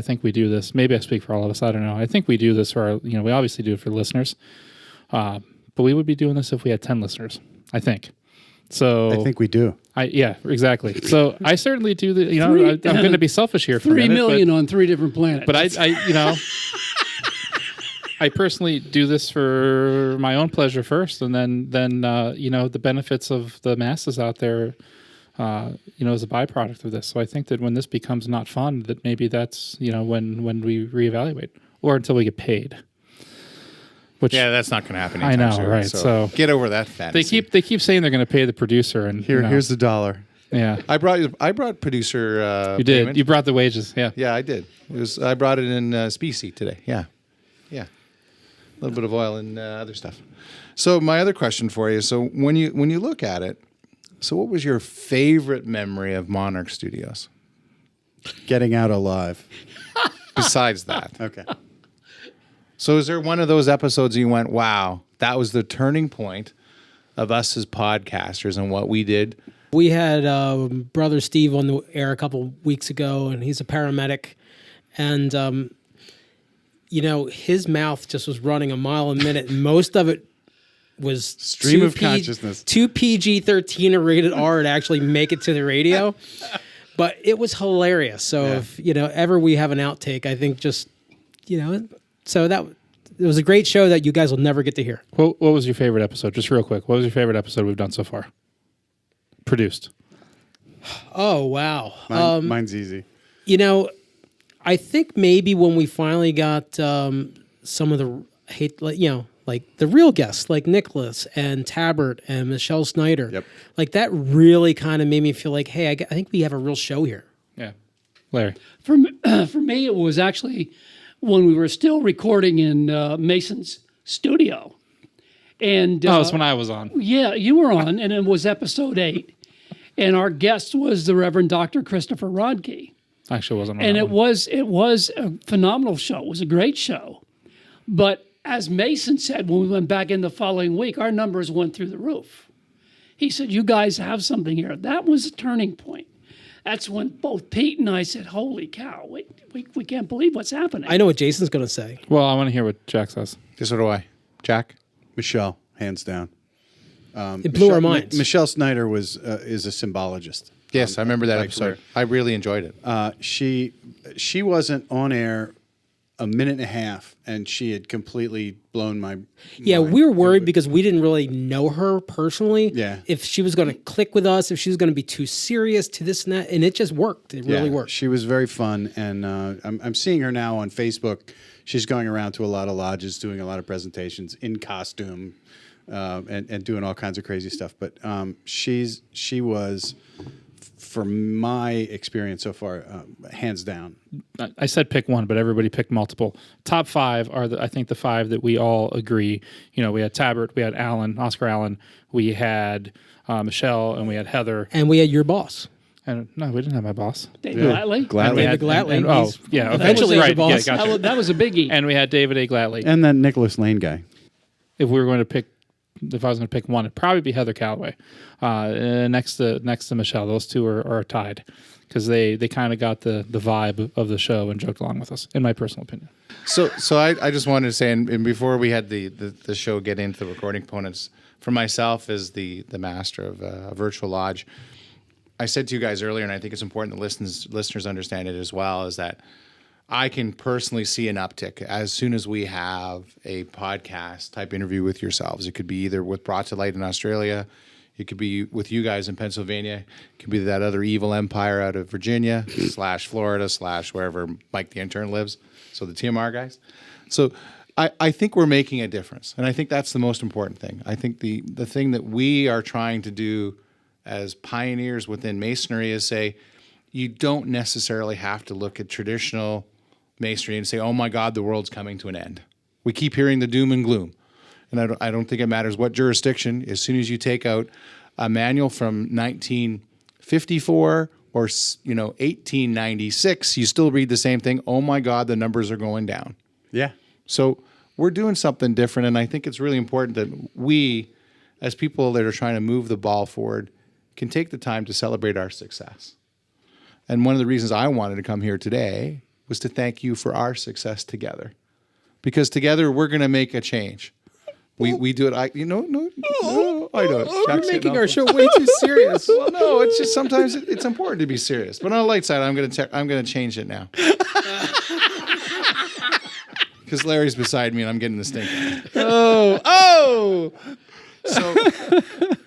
think we do this. Maybe I speak for all of us. I don't know. I think we do this for we obviously do it for the listeners, but we would be doing this if we had 10 listeners. I think. So I think we do. Yeah, exactly. So I certainly do the. I'm going to be selfish here for 3 a minute, million on 3 different planets. But I personally do this for my own pleasure first, and then the benefits of the masses out there, as a byproduct of this. So I think that when this becomes not fun, that maybe that's when we reevaluate, or until we get paid. Which, that's not going to happen. I know, soon, right? So get over that fantasy. They keep saying they're going to pay the producer, and here's the dollar. Yeah, I brought producer. You did. Payment. You brought the wages. Yeah. Yeah, I did. I brought it in specie today. Yeah. A little bit of oil and other stuff. So my other question for you. So when you look at it, so what was your favorite memory of Monarch Studios? Getting out alive. Besides that. Okay. So is there one of those episodes you went, wow, that was the turning point of us as podcasters and what we did? We had Brother Steve on the air a couple weeks ago, and he's a paramedic. And, his mouth just was running a mile a minute, and most of it was stream of consciousness. Too PG-13 or rated R to actually make it to the radio. But it was hilarious. So if, ever we have an outtake, I think just, so it was a great show that you guys will never get to hear. What was your favorite episode? Just real quick. What was your favorite episode we've done so far? Produced. Oh, wow. Mine's easy. I think maybe when we finally got some of the like the real guests, like Nicholas and Tabbert and Michelle Snyder, like that really kind of made me feel like, hey, I think we have a real show here. Yeah. Larry? For me, it was actually when we were still recording in Mason's studio. And that's when I was on. Yeah, you were on, and it was episode 8. And our guest was the Reverend Dr. Christopher Rodkey. Actually, wasn't on. And it was a phenomenal show. It was a great show. But as Mason said when we went back in the following week, our numbers went through the roof. He said, you guys have something here. That was a turning point. that's when both Pete and I said, "Holy cow! We can't believe what's happening." I know what Jason's going to say. Well, I want to hear what Jack says. So do I. Jack? Michelle, hands down. It blew our minds. Michelle Snyder is a symbologist. Yes, I remember that my episode. career. I really enjoyed it. She wasn't on air a minute and a half, and she had completely blown my mind. We were worried because we didn't really know her personally. Yeah. If she was going to click with us, if she was going to be too serious to this and that, and it just worked. It really worked. She was very fun, and I'm seeing her now on Facebook. She's going around to a lot of lodges, doing a lot of presentations in costume, and doing all kinds of crazy stuff. But she was, from my experience so far, hands down. I said pick one, but everybody picked multiple. Top 5 are, I think, the 5 that we all agree. You know, we had Tabbert, we had Oscar Allen, we had Michelle, and we had Heather. And we had your boss. And no, we didn't have my boss. David Glatley. David Glatley. Oh, yeah. Eventually, right. your boss. Yeah, gotcha. That was a biggie. And we had David A. Glatley. And that Nicholas Laine guy. If we were going to pick, if I was going to pick one, it'd probably be Heather Calloway. Next to Michelle, those two are tied because they kind of got the vibe of the show and joked along with us, in my personal opinion. So I just wanted to say, and before we had the show get into the recording components, for myself as the master of a virtual lodge, I said to you guys earlier, and I think it's important that listeners understand it as well, is that I can personally see an uptick as soon as we have a podcast type interview with yourselves. It could be either with Brought to Light in Australia, it could be with you guys in Pennsylvania, it could be that other evil empire out of Virginia / Florida / wherever Mike the intern lives. So the TMR guys. So I think we're making a difference, and I think that's the most important thing. I think the thing that we are trying to do as pioneers within Masonry is say, you don't necessarily have to look at traditional Masonry and say, oh my God, the world's coming to an end. We keep hearing the doom and gloom. And I don't think it matters what jurisdiction. As soon as you take out a manual from 1954 or 1896, you still read the same thing. Oh my God, the numbers are going down. Yeah. So we're doing something different, and I think it's really important that we, as people that are trying to move the ball forward, can take the time to celebrate our success. And one of the reasons I wanted to come here today was to thank you for our success together. Because together we're going to make a change. We do it. I know it. You're making our show way too serious. Well, no, it's just sometimes it's important to be serious. But on the light side, I'm going to change it now. Because Larry's beside me and I'm getting the stink. So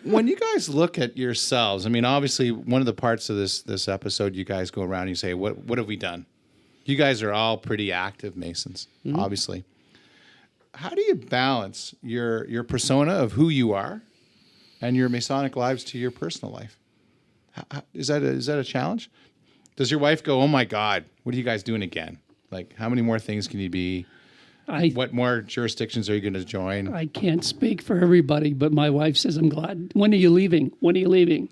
when you guys look at yourselves, I mean, obviously one of the parts of this episode, you guys go around and you say, what have we done? You guys are all pretty active Masons, obviously. How do you balance your persona of who you are and your Masonic lives to your personal life? Is that a challenge? Does your wife go, oh my God, what are you guys doing again? Like, how many more things can you be? What more jurisdictions are you going to join? I can't speak for everybody, but my wife says, I'm glad. When are you leaving? When are you leaving?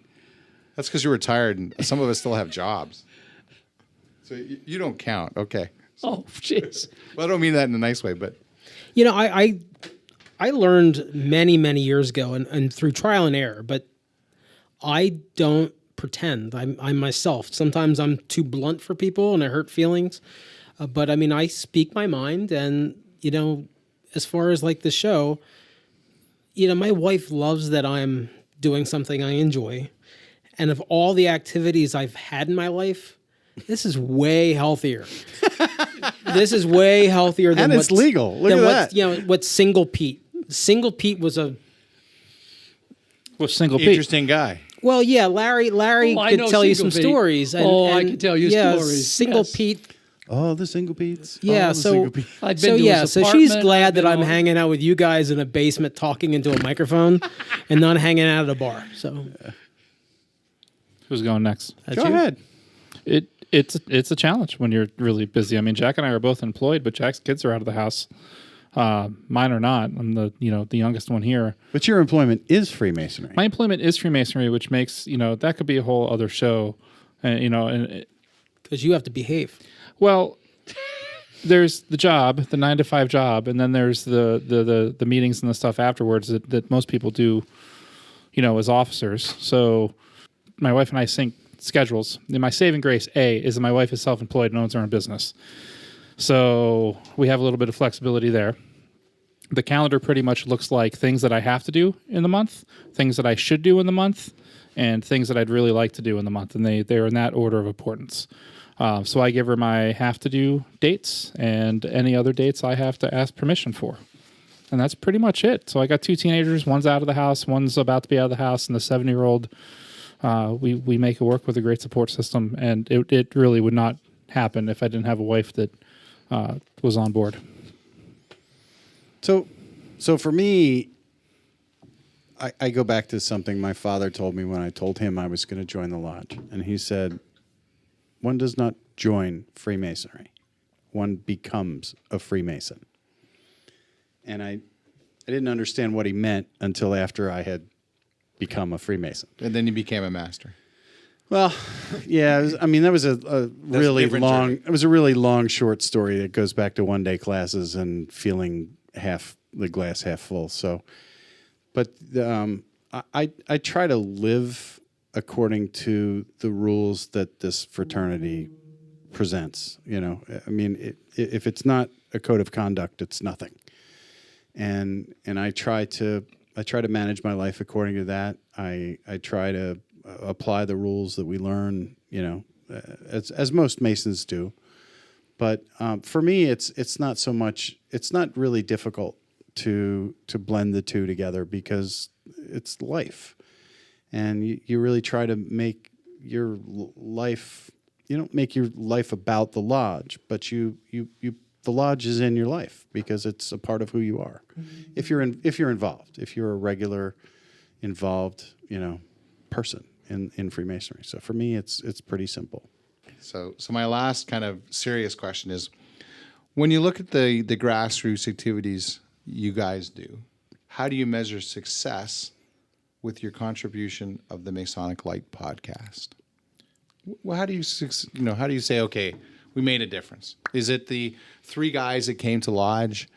That's because you're retired, and some of us still have jobs. So you don't count. Okay. Oh, jeez. Well, I don't mean that in a nice way, but... You know, I learned many, many years ago, and through trial and error, but I don't pretend. I'm myself. Sometimes I'm too blunt for people, and I hurt feelings. But, I mean, I speak my mind, and, you know, as far as, like, the show, you know, my wife loves that I'm doing something I enjoy. And of all the activities I've had in my life, this is way healthier. This is way healthier than and it's legal. Look at that. You know, what Single Pete. Single Pete was a... What's Single Pete? Interesting guy. Well, yeah, Larry could tell you some stories. I can tell you stories. Single yes. Pete... Oh, the Single Pete's. Yeah, oh, so I've been to his apartment. She's glad that I'm hanging out with you guys in a basement talking into a microphone and not hanging out at a bar. So, Who's going next? Go ahead. It's a challenge when you're really busy. I mean, Jack and I are both employed, but Jack's kids are out of the house. Mine are not. I'm the youngest one here. But your employment is Freemasonry. My employment is Freemasonry, which makes that could be a whole other show. And because you have to behave. Well, there's the job, the 9 to 5 job, and then there's the meetings and the stuff afterwards that most people do, as officers. So my wife and I sync schedules. And my saving grace, A, is that my wife is self-employed and owns her own business. So we have a little bit of flexibility there. The calendar pretty much looks like things that I have to do in the month, things that I should do in the month, and things that I'd really like to do in the month. And they're in that order of importance. So I give her my have to do dates and any other dates I have to ask permission for. And that's pretty much it. So I got 2 teenagers. One's out of the house. One's about to be out of the house. And the 7-year-old, we make it work with a great support system. And it really would not happen if I didn't have a wife that was on board. So for me, I go back to something my father told me when I told him I was going to join the lodge. And he said, one does not join Freemasonry. One becomes a Freemason. And I didn't understand what he meant until after I had become a Freemason. And then you became a master. Well, yeah, that was a really long. Journey. It was a really long, short story that goes back to one-day classes and feeling the glass half full. So, but I try to live according to the rules that this fraternity presents. If it's not a code of conduct, it's nothing. And I try to manage my life according to that. I try to apply the rules that we learn, as most Masons do. But for me, it's not so much. It's not really difficult to blend the two together because it's life, and you really try to make your life. You don't make your life about the lodge, but the lodge is in your life because it's a part of who you are. Mm-hmm. If you're involved, if you're a regular involved, person in Freemasonry. So for me, it's pretty simple. So my last kind of serious question is, when you look at the grassroots activities you guys do, how do you measure success with your contribution of the Masonic Lite podcast? Well, how do you say, okay, we made a difference? Is it the 3 guys that came to lodge?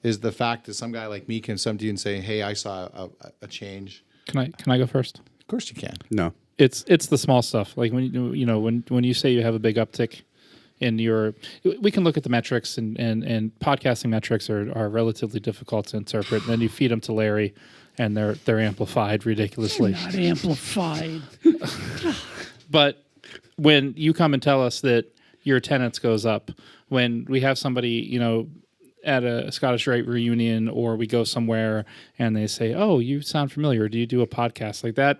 Is the fact that some guy like me can come to you and say, hey, I saw a change? Can I go first? Of course you can. No. It's the small stuff. Like when you say you have a big uptick in we can look at the metrics and podcasting metrics are relatively difficult to interpret. And then you feed them to Larry, and they're amplified ridiculously. They're not amplified. But when you come and tell us that your attendance goes up, when we have somebody, at a Scottish Rite reunion, or we go somewhere and they say, "Oh, you sound familiar. Do you do a podcast like that?"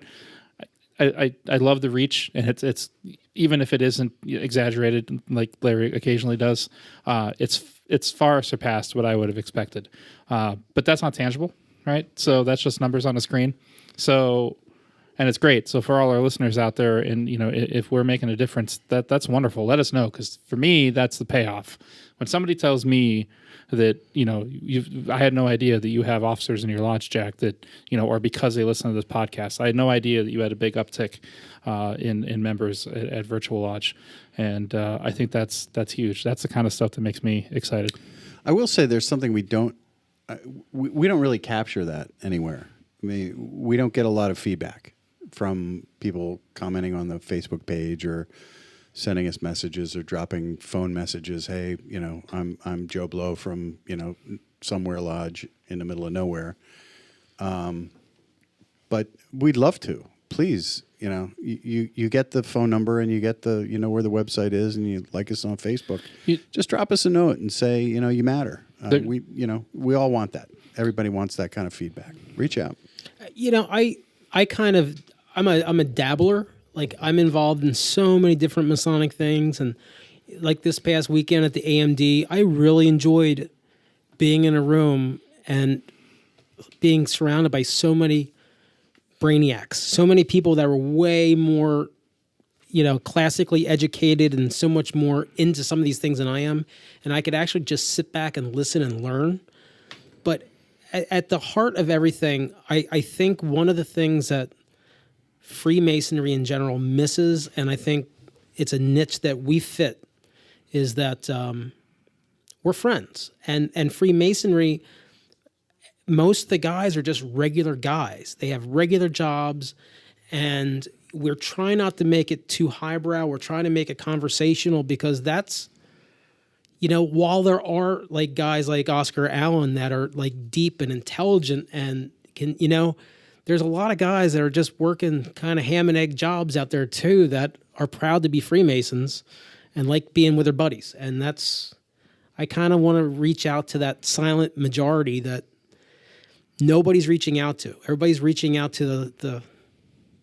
I love the reach, and it's even if it isn't exaggerated like Larry occasionally does, it's far surpassed what I would have expected. But that's not tangible, right? So that's just numbers on a screen. So, and it's great. So for all our listeners out there, and if we're making a difference, that's wonderful. Let us know, because for me, that's the payoff. When somebody tells me that I had no idea that you have officers in your lodge, Jack, that or because they listen to this podcast, I had no idea that you had a big uptick in members at Virtual Lodge, and I think that's huge. That's the kind of stuff that makes me excited. I will say there's something we don't really capture that anywhere. I mean, we don't get a lot of feedback from people commenting on the Facebook page or sending us messages or dropping phone messages. Hey, I'm Joe Blow from, somewhere lodge in the middle of nowhere. But we'd love to. Please, you get the phone number and you get the, where the website is, and you like us on Facebook. Just drop us a note and say, you matter. We all want that. Everybody wants that kind of feedback. Reach out. I'm a dabbler. Like, I'm involved in so many different Masonic things, and like this past weekend at the AMD, I really enjoyed being in a room and being surrounded by so many brainiacs, so many people that were way more, classically educated and so much more into some of these things than I am, and I could actually just sit back and listen and learn. But at the heart of everything, I think one of the things that Freemasonry in general misses, and I think it's a niche that we fit, is that we're friends. And Freemasonry, most of the guys are just regular guys. They have regular jobs, and we're trying not to make it too highbrow. We're trying to make it conversational because that's, while there are like guys like Oscar Allen that are like deep and intelligent and can, there's a lot of guys that are just working kind of ham and egg jobs out there too that are proud to be Freemasons and like being with their buddies. And I kind of want to reach out to that silent majority that nobody's reaching out to. Everybody's reaching out to the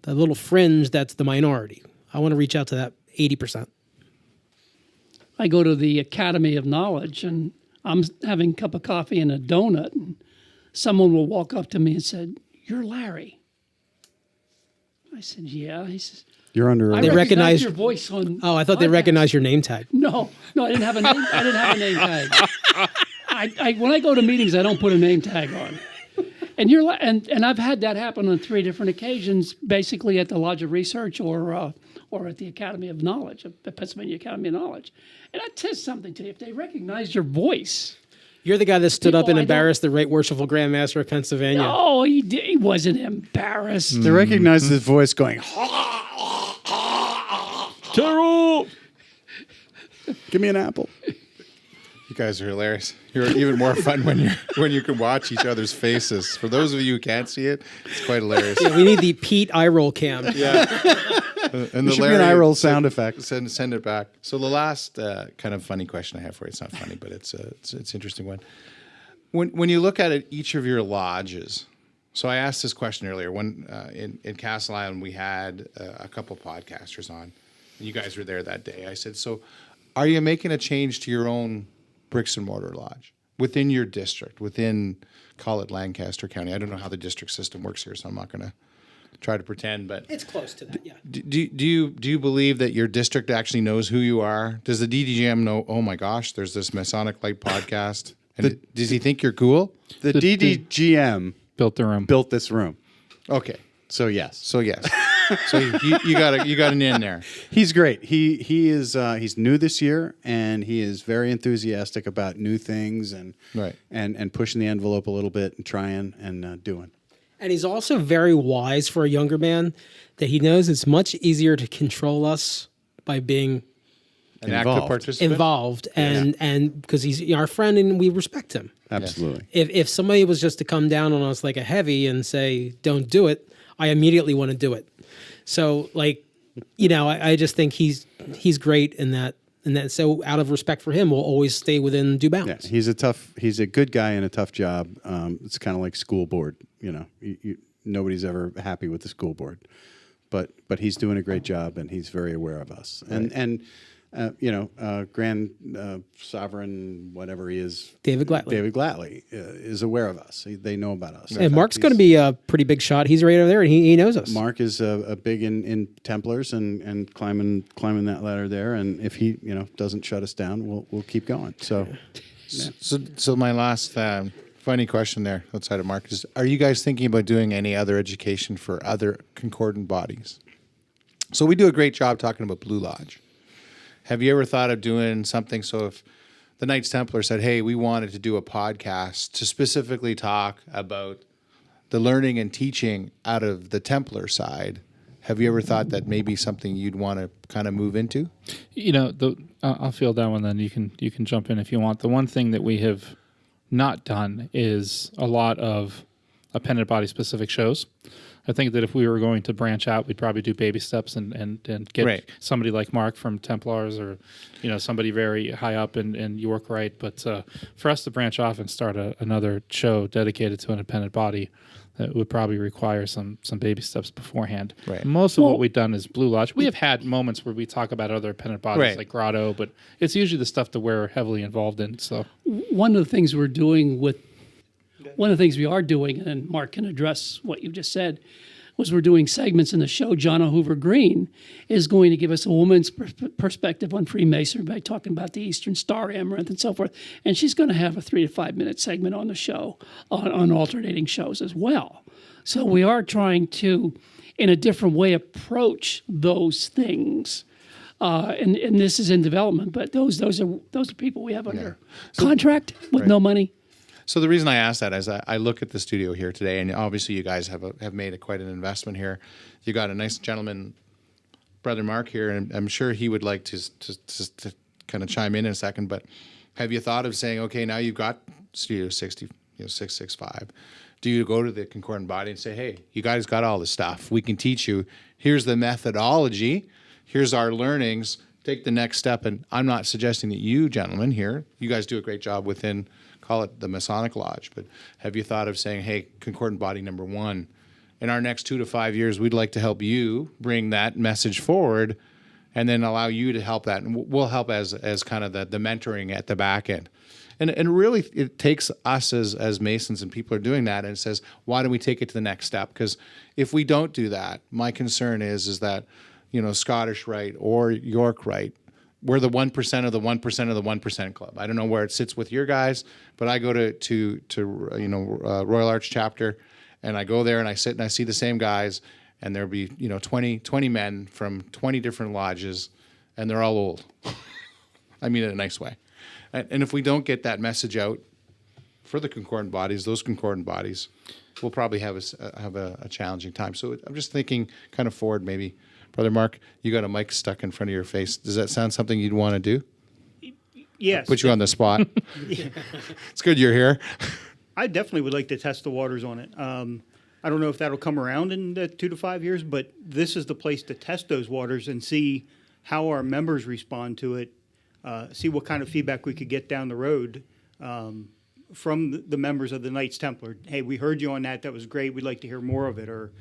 little fringe that's the minority. I want to reach out to that 80%. I go to the Academy of Knowledge, and I'm having a cup of coffee and a donut, and someone will walk up to me and said, "You're Larry." I said, "Yeah." He says, "You're under." They recognize your voice on. Oh, I thought they recognized your name tag. No, I didn't have a name. I didn't have a name tag. When I go to meetings, I don't put a name tag on. And and I've had that happen on 3 different occasions, basically at the Lodge of Research or at the Academy of Knowledge, the Pennsylvania Academy of Knowledge. And I tell something to you: if they recognize your voice. You're the guy that stood up and embarrassed the Right Worshipful Grand Master of Pennsylvania. No, he wasn't embarrassed. They recognized his voice going, Terrell! "Give me an apple." You guys are hilarious. You're even more fun when you can watch each other's faces. For those of you who can't see it, it's quite hilarious. Yeah, we need the Pete eye roll cam. Yeah. And the should be an eye roll sound effect. Send it back. So the last kind of funny question I have for you, it's not funny, but it's an interesting one. When you look at it, each of your lodges, so I asked this question earlier. When in Castle Island, we had a couple podcasters on, and you guys were there that day. I said, so are you making a change to your own bricks and mortar lodge within your district, call it Lancaster County? I don't know how the district system works here, so I'm not going to try to pretend, but it's close to that. Yeah. Do you believe that your district actually knows who you are? Does the DDGM know? Oh my gosh, there's this Masonic Lite podcast, and does he think you're cool? The DDGM built the room. Built this room. Okay, so yes. So you got an in there. He's great. He is he's new this year, and he is very enthusiastic about new things and pushing the envelope a little bit and trying and doing. And he's also very wise for a younger man, that he knows it's much easier to control us by being an active participant involved, and because he's our friend and we respect him. Absolutely. If somebody was just to come down on us like a heavy and say, "Don't do it," I immediately want to do it. So, I just think he's great in that. And so, out of respect for him, we'll always stay within due bounds. Yeah, he's a good guy in a tough job. It's kind of like school board. Nobody's ever happy with the school board, but he's doing a great job, and he's very aware of us. Right. Grand Sovereign, whatever he is, David Glatley is aware of us. They know about us. And Mark's going to be a pretty big shot. He's right over there, and he knows us. Mark is a big in Templars and climbing that ladder there. And if he doesn't shut us down, we'll keep going. So my last funny question there outside of Mark is: are you guys thinking about doing any other education for other concordant bodies? So we do a great job talking about Blue Lodge. Have you ever thought of doing something? So if the Knights Templar said, "Hey, we wanted to do a podcast to specifically talk about the learning and teaching out of the Templar side," have you ever thought that maybe something you'd want to kind of move into? I'll field that one. Then you can jump in if you want. The one thing that we have not done is a lot of appendant body specific shows. I think that if we were going to branch out, we'd probably do baby steps and get somebody like Mark from Templars, or somebody very high up in York, right? But for us to branch off and start another show dedicated to an appendant body, that would probably require some baby steps beforehand. Right. Most of what we've done is Blue Lodge. We have had moments where we talk about other appendant bodies like Grotto, but it's usually the stuff that we're heavily involved in. So one of the things we are doing, and Mark can address what you just said, was we're doing segments in the show. Jonna Hoover Green is going to give us a woman's perspective on Freemasonry by talking about the Eastern Star Amaranth and so forth. And she's going to have a 3 to 5 minute segment on the show, on alternating shows as well. So we are trying to, in a different way, approach those things. And this is in development, but those are people we have under contract with no money. So the reason I ask that is I look at the studio here today, and obviously you guys have made quite an investment here. You got a nice gentleman, Brother Mark here, and I'm sure he would like to kind of chime in a second. But have you thought of saying, okay, now you've got Studio 60, 665. Do you go to the concordant body and say, hey, you guys got all this stuff. We can teach you. Here's the methodology. Here's our learnings. Take the next step. And I'm not suggesting that you gentlemen here, you guys do a great job within, call it the Masonic Lodge, but have you thought of saying, hey, concordant body number 1, in our next 2 to 5 years, we'd like to help you bring that message forward and then allow you to help that. And we'll help as kind of the mentoring at the back end. And really, it takes us as Masons, and people are doing that, and it says, why don't we take it to the next step? Because if we don't do that, my concern is that, Scottish Rite or York Rite, we're the 1% of the 1% of the 1% club. I don't know where it sits with your guys, but I go to Royal Arch chapter, and I go there and I sit and I see the same guys, and there'll be 20 men from 20 different lodges, and they're all old. I mean it in a nice way. And if we don't get that message out for the concordant bodies, those concordant bodies, we'll probably have a challenging time. So I'm just thinking kind of forward maybe. Brother Mark, you got a mic stuck in front of your face. Does that sound something you'd want to do? Yes. Put you on the spot. It's good you're here. I definitely would like to test the waters on it. I don't know if that'll come around in 2 to 5 years, but this is the place to test those waters and see how our members respond to it, see what kind of feedback we could get down the road from the members of the Knights Templar. Hey, we heard you on that. That was great. We'd like to hear more of it. Or,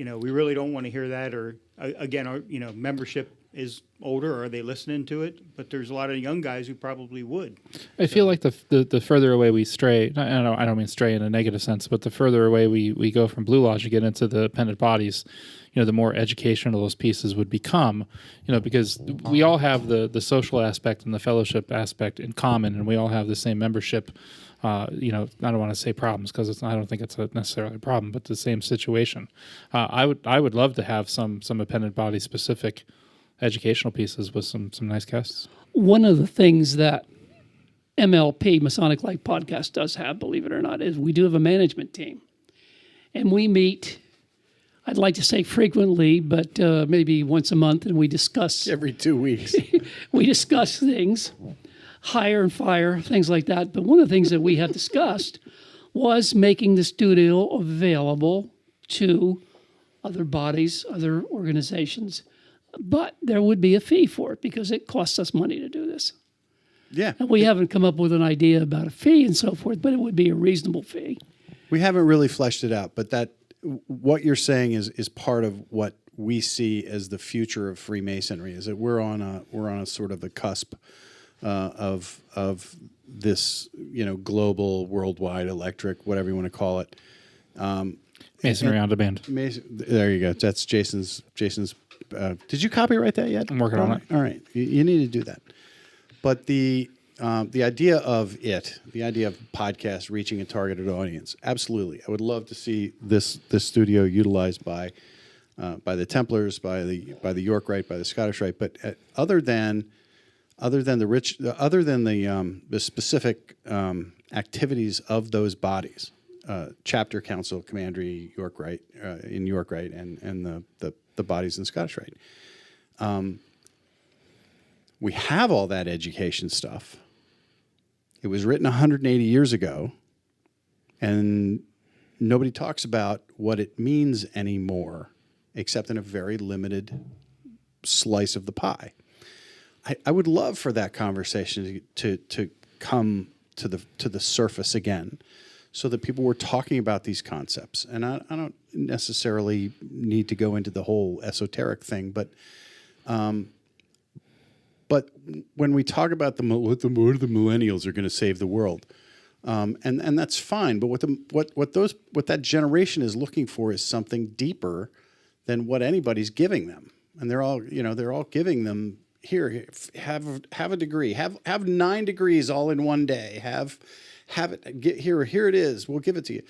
we really don't want to hear that. Or, again, our membership is older. Are they listening to it? But there's a lot of young guys who probably would. I feel like the further away we stray, I don't mean stray in a negative sense, but the further away we go from Blue Lodge and get into the appendant bodies, the more educational those pieces would become, because we all have the social aspect and the fellowship aspect in common, and we all have the same membership. I don't want to say problems because I don't think it's necessarily a problem, but the same situation. I would love to have some appendant body specific educational pieces with some nice guests. One of the things that MLP, Masonic Lite Podcast, does have, believe it or not, is we do have a management team. And we meet, I'd like to say frequently, but maybe once a month, and we discuss. Every 2 weeks. We discuss things, hire and fire, things like that. But one of the things that we have discussed was making the studio available to other bodies, other organizations. But there would be a fee for it because it costs us money to do this. Yeah. And we haven't come up with an idea about a fee and so forth, but it would be a reasonable fee. We haven't really fleshed it out, but what you're saying is part of what we see as the future of Freemasonry. Is that we're on a sort of the cusp of this global, worldwide, electric, whatever you want to call it. Masonry on demand. There you go. That's Jason's. Did you copyright that yet? I'm working on it. All right, you need to do that. But the idea of podcast reaching a targeted audience, absolutely. I would love to see this studio utilized by the Templars, by the York Rite, by the Scottish Rite. But other than the specific activities of those bodies, chapter council, Commandary, York Rite, in York Rite, and the bodies in Scottish Rite. We have all that education stuff. It was written 180 years ago, and nobody talks about what it means anymore, except in a very limited slice of the pie. I would love for that conversation to come to the surface again, so that people were talking about these concepts. And I don't necessarily need to go into the whole esoteric thing, but when we talk about the millennials are going to save the world, and that's fine. But what that generation is looking for is something deeper than what anybody's giving them. And they're all giving them here. Have a degree. Have 9 degrees all in one day. Have it. Here it is. We'll give it to you.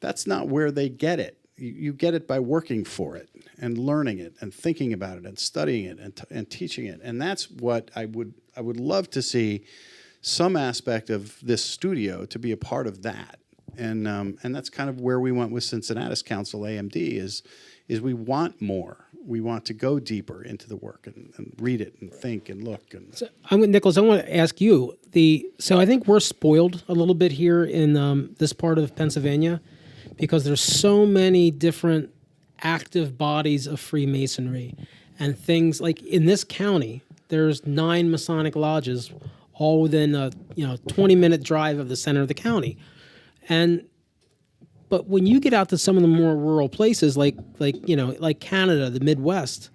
That's not where they get it. You get it by working for it and learning it and thinking about it and studying it and teaching it. And that's what I would love to see some aspect of this studio to be a part of that. And that's kind of where we went with Cincinnatus Council AMD is we want more. We want to go deeper into the work and read it and think and look. And So, Nicholas, I want to ask you so I think we're spoiled a little bit here in this part of Pennsylvania because there's so many different active bodies of Freemasonry and things like in this county, there's 9 Masonic lodges all within a 20-minute drive of the center of the county. But when you get out to some of the more rural places like Canada, the Midwest,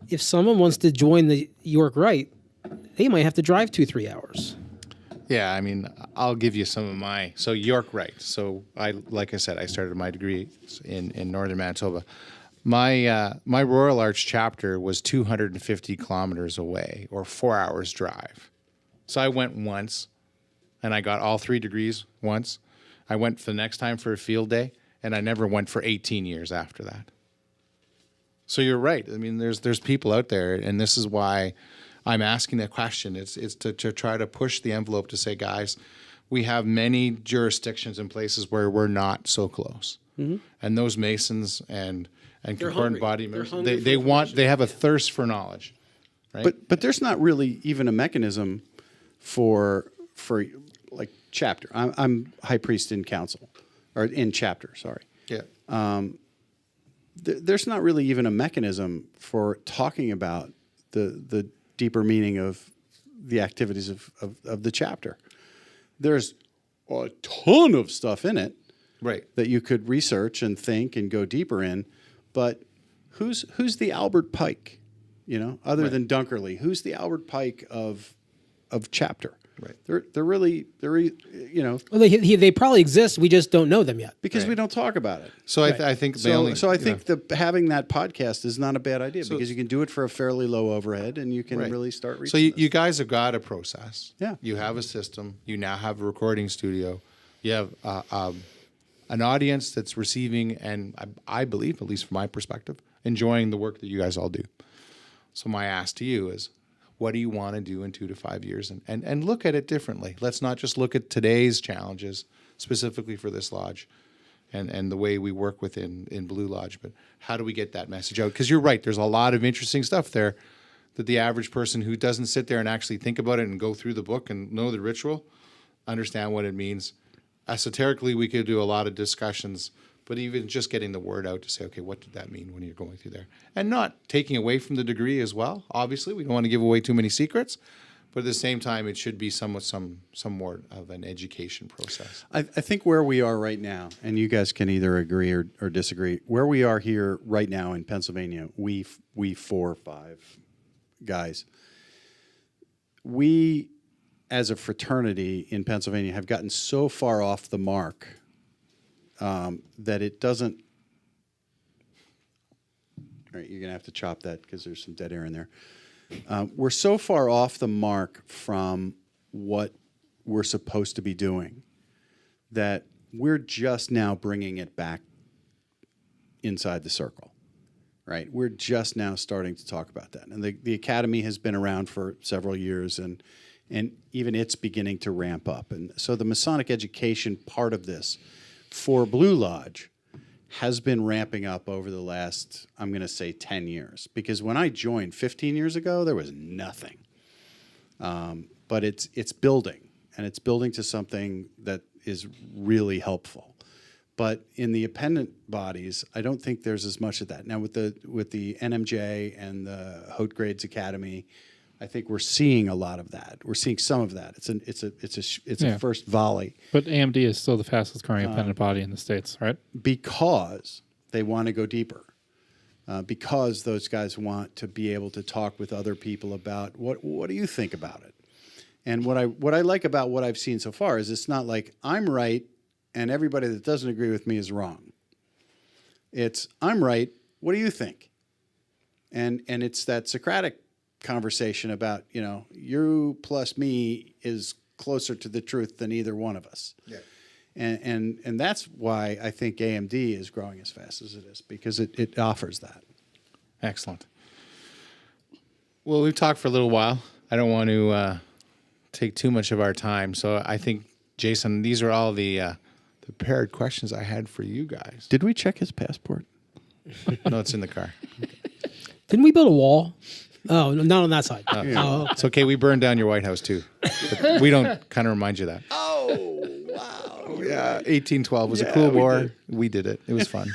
if someone wants to join the York Rite, they might have to drive 2-3 hours. Yeah, I mean, I'll give you some of my York Rite. So like I said, I started my degree in northern Manitoba. My Royal Arch chapter was 250 kilometers away, or 4 hours drive. So I went once, and I got all 3 degrees once. I went for the next time for a field day, and I never went for 18 years after that. So you're right. I mean, there's people out there, and this is why I'm asking that question. It's to try to push the envelope to say, guys, we have many jurisdictions and places where we're not so close. Mm-hmm. And those Masons and concordant body members, they have a thirst for knowledge. Right? But there's not really even a mechanism for like chapter. I'm high priest in council, or in chapter. Sorry. Yeah. There's not really even a mechanism for talking about the deeper meaning of the activities of the chapter. There's a ton of stuff in it, right, that you could research and think and go deeper in. But who's the Albert Pike, other right. than Dunkerley? Who's the Albert Pike of chapter? Right. They're really. Well, they probably exist. We just don't know them yet because we don't talk about it. So I think I think having that podcast is not a bad idea because you can do it for a fairly low overhead and you can really start reading. So you guys have got a process. Yeah. You have a system. You now have a recording studio. You have an audience that's receiving and I believe, at least from my perspective, enjoying the work that you guys all do. So my ask to you is, what do you want to do in 2 to 5 years? And look at it differently. Let's not just look at today's challenges specifically for this lodge and the way we work within Blue Lodge, but how do we get that message out? Because you're right, there's a lot of interesting stuff there that the average person who doesn't sit there and actually think about it and go through the book and know the ritual, understand what it means. Esoterically, we could do a lot of discussions, but even just getting the word out to say, okay, what did that mean when you're going through there? And not taking away from the degree as well. Obviously, we don't want to give away too many secrets, but at the same time, it should be some more of an education process. I think where we are right now, and you guys can either agree or disagree, where we are here right now in Pennsylvania, we 4 or 5 guys, we as a fraternity in Pennsylvania have gotten so far off the mark that it doesn't. All right, you're going to have to chop that because there's some dead air in there. We're so far off the mark from what we're supposed to be doing that we're just now bringing it back inside the circle, right? We're just now starting to talk about that. And the Academy has been around for several years, and even it's beginning to ramp up. And so the Masonic education part of this for Blue Lodge has been ramping up over the last, I'm going to say 10 years. Because when I joined 15 years ago, there was nothing. But it's building, and it's building to something that is really helpful. But in the appendant bodies, I don't think there's as much of that. Now with the NMJ and the Haute Grades Academy, I think we're seeing a lot of that. We're seeing some of that. It's a first volley. But AMD is still the fastest growing appendant body in the States, right? Because they want to go deeper. Because those guys want to be able to talk with other people about what do you think about it? And what I like about what I've seen so far is it's not like I'm right and everybody that doesn't agree with me is wrong. It's I'm right. What do you think? And it's that Socratic conversation about, you plus me is closer to the truth than either one of us. Yeah. And that's why I think AMD is growing as fast as it is, because it offers that. Excellent. Well, we've talked for a little while. I don't want to take too much of our time. So I think, Jason, these are all the prepared questions I had for you guys. Did we check his passport? No, it's in the car. Didn't we build a wall? Oh, not on that side. Oh, it's okay. We burned down your White House too. But we don't kind of remind you of that. Oh, wow. Yeah, 1812 was a cool war. We did it. It was fun.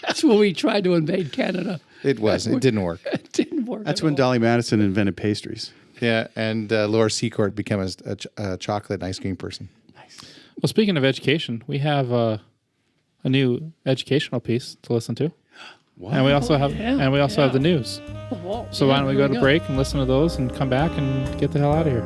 That's when we tried to invade Canada. It was. It didn't work. It didn't work. That's at when all. Dolly Madison invented pastries. Yeah, and Laura Seacourt became a chocolate and ice cream person. Well, speaking of education, we have a new educational piece to listen to. Wow. And we also have the news. Oh, So why don't we go to break and listen to those and come back and get the hell out of here?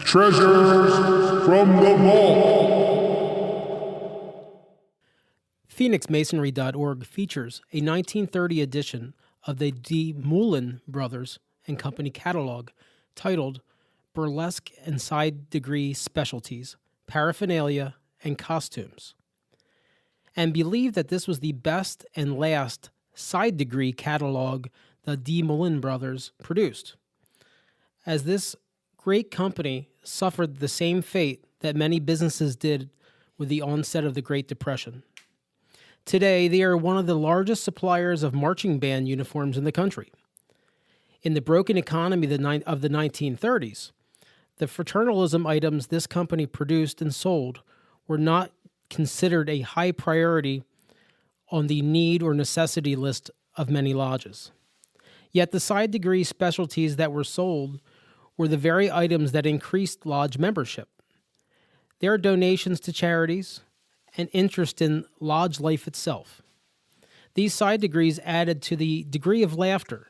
Treasures from the vault. PheonixMasonry.org features a 1930 edition of the De Moulin Brothers and Company catalog titled Burlesque and Side Degree Specialties, Paraphernalia, and Costumes, and believe that this was the best and last side degree catalog the De Moulin Brothers produced, as this great company suffered the same fate that many businesses did with the onset of the Great Depression. Today, they are one of the largest suppliers of marching band uniforms in the country. In the broken economy of the 1930s, the fraternalism items this company produced and sold were not considered a high priority on the need or necessity list of many lodges. Yet the side degree specialties that were sold were the very items that increased lodge membership. Their donations to charities and interest in lodge life itself. These side degrees added to the degree of laughter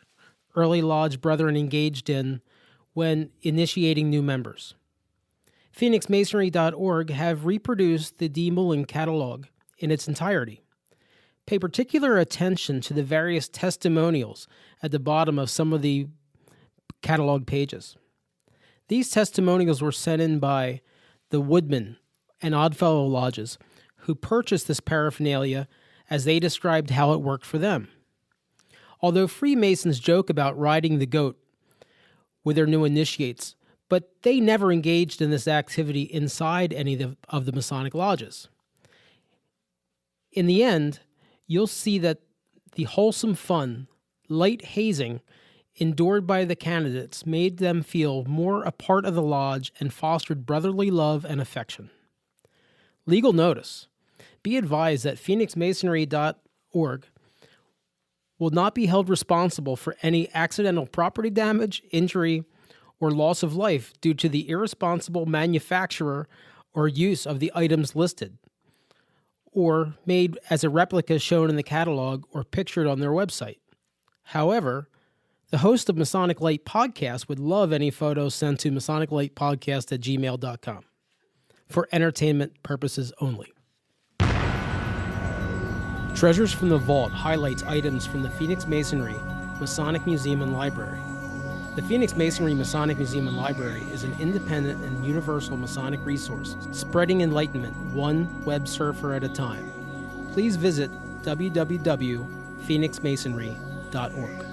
early lodge brethren engaged in when initiating new members. PheonixMasonry.org have reproduced the De Moulin catalog in its entirety. Pay particular attention to the various testimonials at the bottom of some of the catalog pages. These testimonials were sent in by the Woodman and Oddfellow lodges who purchased this paraphernalia as they described how it worked for them. Although Freemasons joke about riding the goat with their new initiates, but they never engaged in this activity inside any of the Masonic lodges. In the end, you'll see that the wholesome fun, light hazing endured by the candidates made them feel more a part of the lodge and fostered brotherly love and affection. Legal notice. Be advised that PheonixMasonry.org will not be held responsible for any accidental property damage, injury, or loss of life due to the irresponsible manufacturer or use of the items listed, or made as a replica shown in the catalog or pictured on their website. However, the host of Masonic Lite Podcast would love any photos sent to masoniclightpodcast@gmail.com for entertainment purposes only. Treasures from the Vault highlights items from the Pheonix Masonry Masonic Museum and Library. The Pheonix Masonry Masonic Museum and Library is an independent and universal Masonic resource, spreading enlightenment one web surfer at a time. Please visit www.pheonixmasonry.org.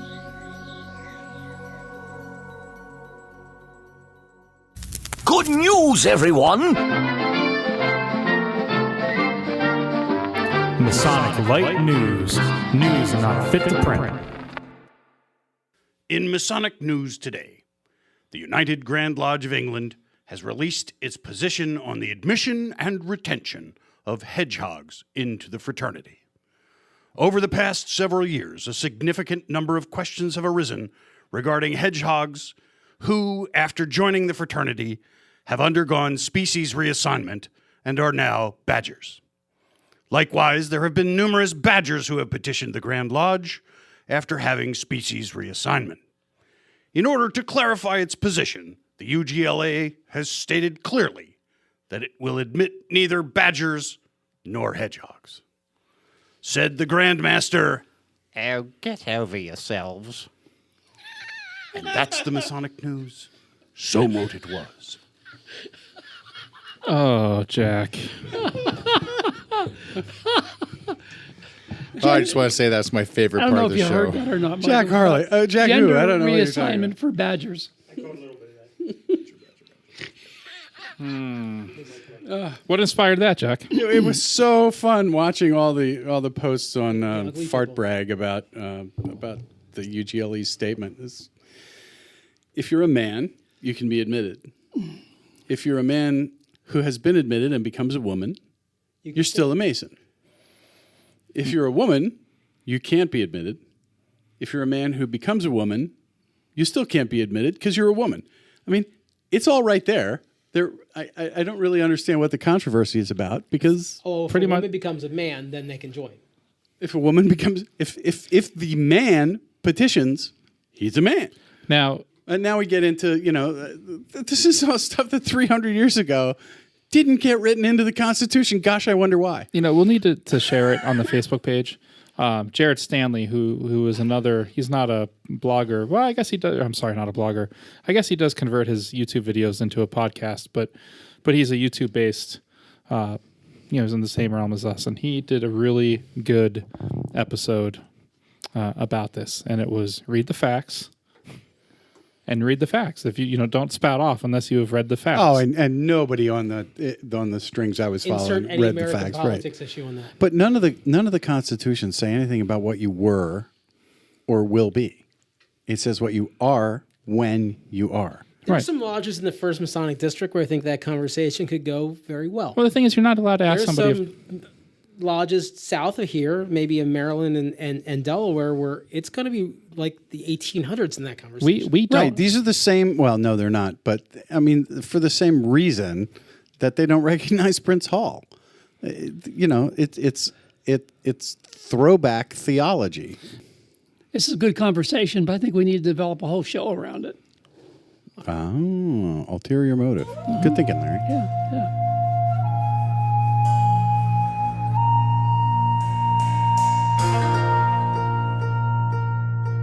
Good news, everyone! Masonic Light News. News not fit to print. In Masonic news today, the United Grand Lodge of England has released its position on the admission and retention of hedgehogs into the fraternity. Over the past several years, a significant number of questions have arisen regarding hedgehogs who, after joining the fraternity, have undergone species reassignment and are now badgers. Likewise, there have been numerous badgers who have petitioned the Grand Lodge after having species reassignment. In order to clarify its position, the UGLA has stated clearly that it will admit neither badgers nor hedgehogs. Said the Grand Master, "Oh, get over yourselves." and that's the Masonic news. So mote it was. Oh, Jack. I just want to say that's my favorite I don't part know of if the you show. heard that or not. Jack Michael, Harley. but Jack who? gender I don't know what you're talking reassignment about. for badgers. What inspired that, Jack? It was so fun watching all the posts on Fart Brag about the UGLE statement. If you're a man, you can be admitted. If you're a man who has been admitted and becomes a woman, you're still a Mason. If you're a woman, you can't be admitted. If you're a man who becomes a woman, you still can't be admitted because you're a woman. I mean, it's all right there. I don't really understand what the controversy is about because if a woman becomes a man, then they can join. If a woman becomes if the man petitions, he's a man. And now we get into, this is all stuff that 300 years ago didn't get written into the Constitution. Gosh, I wonder why. We'll need to share it on the Facebook page. Jared Stanley, who is another, he's not a blogger. Well, I guess he does. I'm sorry, not a blogger. I guess he does convert his YouTube videos into a podcast, but he's a YouTube based, he's in the same realm as us. And he did a really good episode about this. And it was read the facts. And read the facts. If you don't spout off unless you have read the facts. Oh, and nobody on the strings I was following any read American the facts, politics right? issue on that. But none of the constitutions say anything about what you were or will be. It says what you are when you are. There's some lodges in the First Masonic District where I think that conversation could go very well. Well, the thing is, you're not allowed to ask There's somebody. some lodges south of here, maybe in Maryland and Delaware, where it's going to be like the 1800s in that conversation. We don't. Right. These are the same. Well, no, they're not. But I mean, for the same reason that they don't recognize Prince Hall. It's throwback theology. This is a good conversation, but I think we need to develop a whole show around it. Oh, ulterior motive. Good thinking, Larry. Yeah.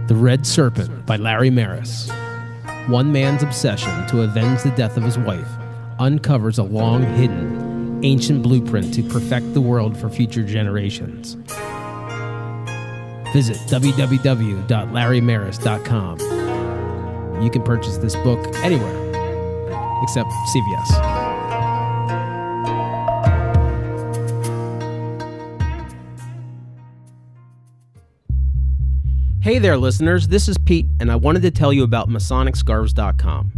The Red Serpent by Larry Maris. One man's obsession to avenge the death of his wife uncovers a long-hidden, ancient blueprint to perfect the world for future generations. Visit www.larrymaris.com. You can purchase this book anywhere except CVS. Hey there, listeners. This is Pete, and I wanted to tell you about MasonicScarves.com.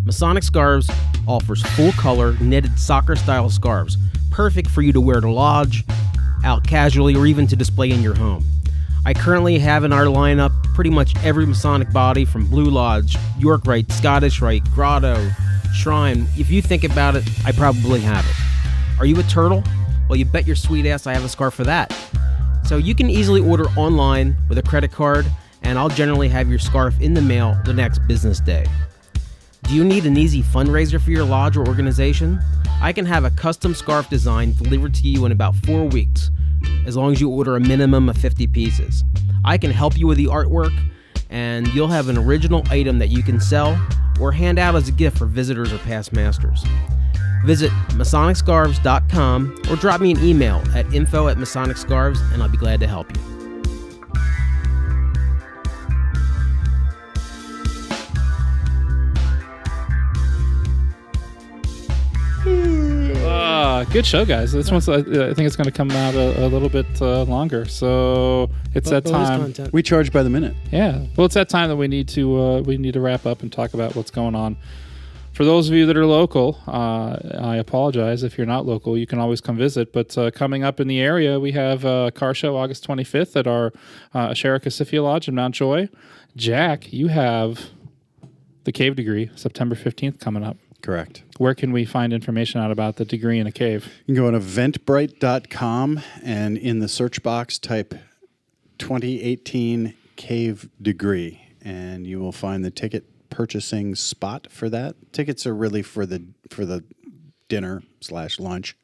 Masonic Scarves offers full-color, knitted soccer-style scarves, perfect for you to wear to lodge, out casually, or even to display in your home. I currently have in our lineup pretty much every Masonic body from Blue Lodge, York Rite, Scottish Rite, Grotto, Shrine. If you think about it, I probably have it. Are you a turtle? Well, you bet your sweet ass I have a scarf for that. So you can easily order online with a credit card, and I'll generally have your scarf in the mail the next business day. Do you need an easy fundraiser for your lodge or organization? I can have a custom scarf design delivered to you in about 4 weeks, as long as you order a minimum of 50 pieces. I can help you with the artwork, and you'll have an original item that you can sell or hand out as a gift for visitors or past masters. Visit MasonicScarves.com or drop me an email at info@MasonicScarves, and I'll be glad to help you. Good show, guys. This one's, I think it's going to come out a little bit longer. So it's that time. Content. We charge by the minute. Yeah. Well, it's that time that we need to wrap up and talk about what's going on. For those of you that are local, I apologize. If you're not local, you can always come visit. But coming up in the area, we have a car show August 25th at our Sherrick Lodge in Mount Joy. Jack, you have the cave degree September 15th coming up. Correct. Where can we find information out about the degree in a cave? You can go on eventbrite.com and in the search box type 2018 cave degree, and you will find the ticket purchasing spot for that. Tickets are really for the dinner/lunch.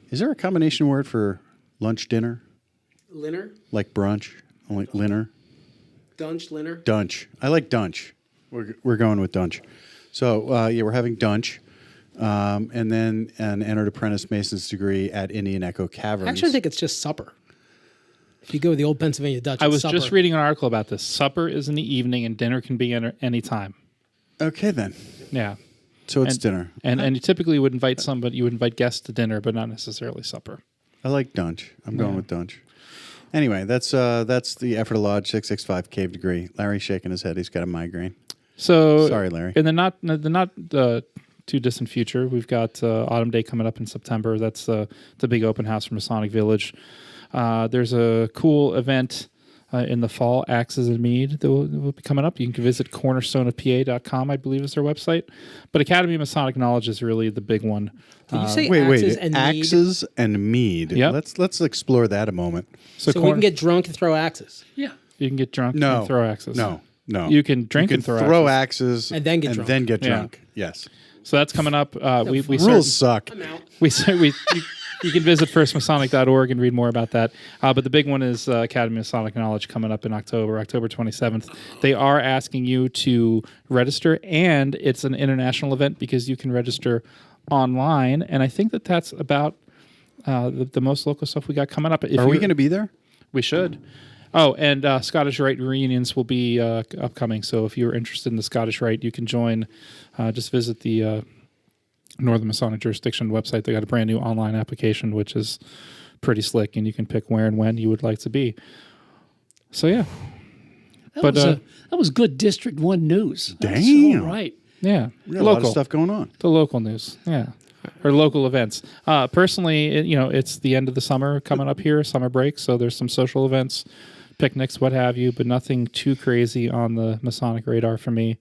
Is there a combination word for lunch, dinner? Linner? Like brunch? Only dinner? Dunch, Linner? Dunch. I like dunch. We're going with dunch. So, we're having dunch. And then an entered apprentice mason's degree at Indian Echo Caverns. Actually, I think it's just supper. If you go with the old Pennsylvania Dutch, I was supper. just reading an article about this. Supper is in the evening, and dinner can be any time. Okay, then. Yeah. So it's dinner. And you typically would invite somebody, you would invite guests to dinner, but not necessarily supper. I like dunch. I'm going with dunch. Anyway, that's the Effort of Lodge 665 Cave Degree. Larry's shaking his head. He's got a migraine. So sorry, Larry. In the not too distant future, we've got Autumn Day coming up in September. That's the big open house for Masonic Village. There's a cool event in the fall, Axes and Mead, that will be coming up. You can visit cornerstoneofpa.com, I believe is their website. But Academy of Masonic Knowledge is really the big one. Did you say axes and mead? Yep. Let's explore that a moment. So we can get drunk and throw axes. Yeah. You can get drunk No. and throw axes. No. You can drink and throw axes. And then get drunk. Yes. So that's coming up. We rules suck. I'm out. You can visit firstmasonic.org and read more about that. But the big one is Academy of Masonic Knowledge coming up in October 27th. They are asking you to register, and it's an international event because you can register online. And I think that's about the most local stuff we got coming up. Are we going to be there? We should. Oh, and Scottish Rite reunions will be upcoming. So if you're interested in the Scottish Rite, you can join. Just visit the Northern Masonic Jurisdiction website. They got a brand new online application, which is pretty slick, and you can pick where and when you would like to be. So yeah, that was good District 1 news. Damn. That's all right. Yeah, We got a lot of stuff going on. The local news, yeah, or local events. Personally, it's the end of the summer coming up here, summer break. So there's some social events, picnics, what have you, but nothing too crazy on the Masonic radar for me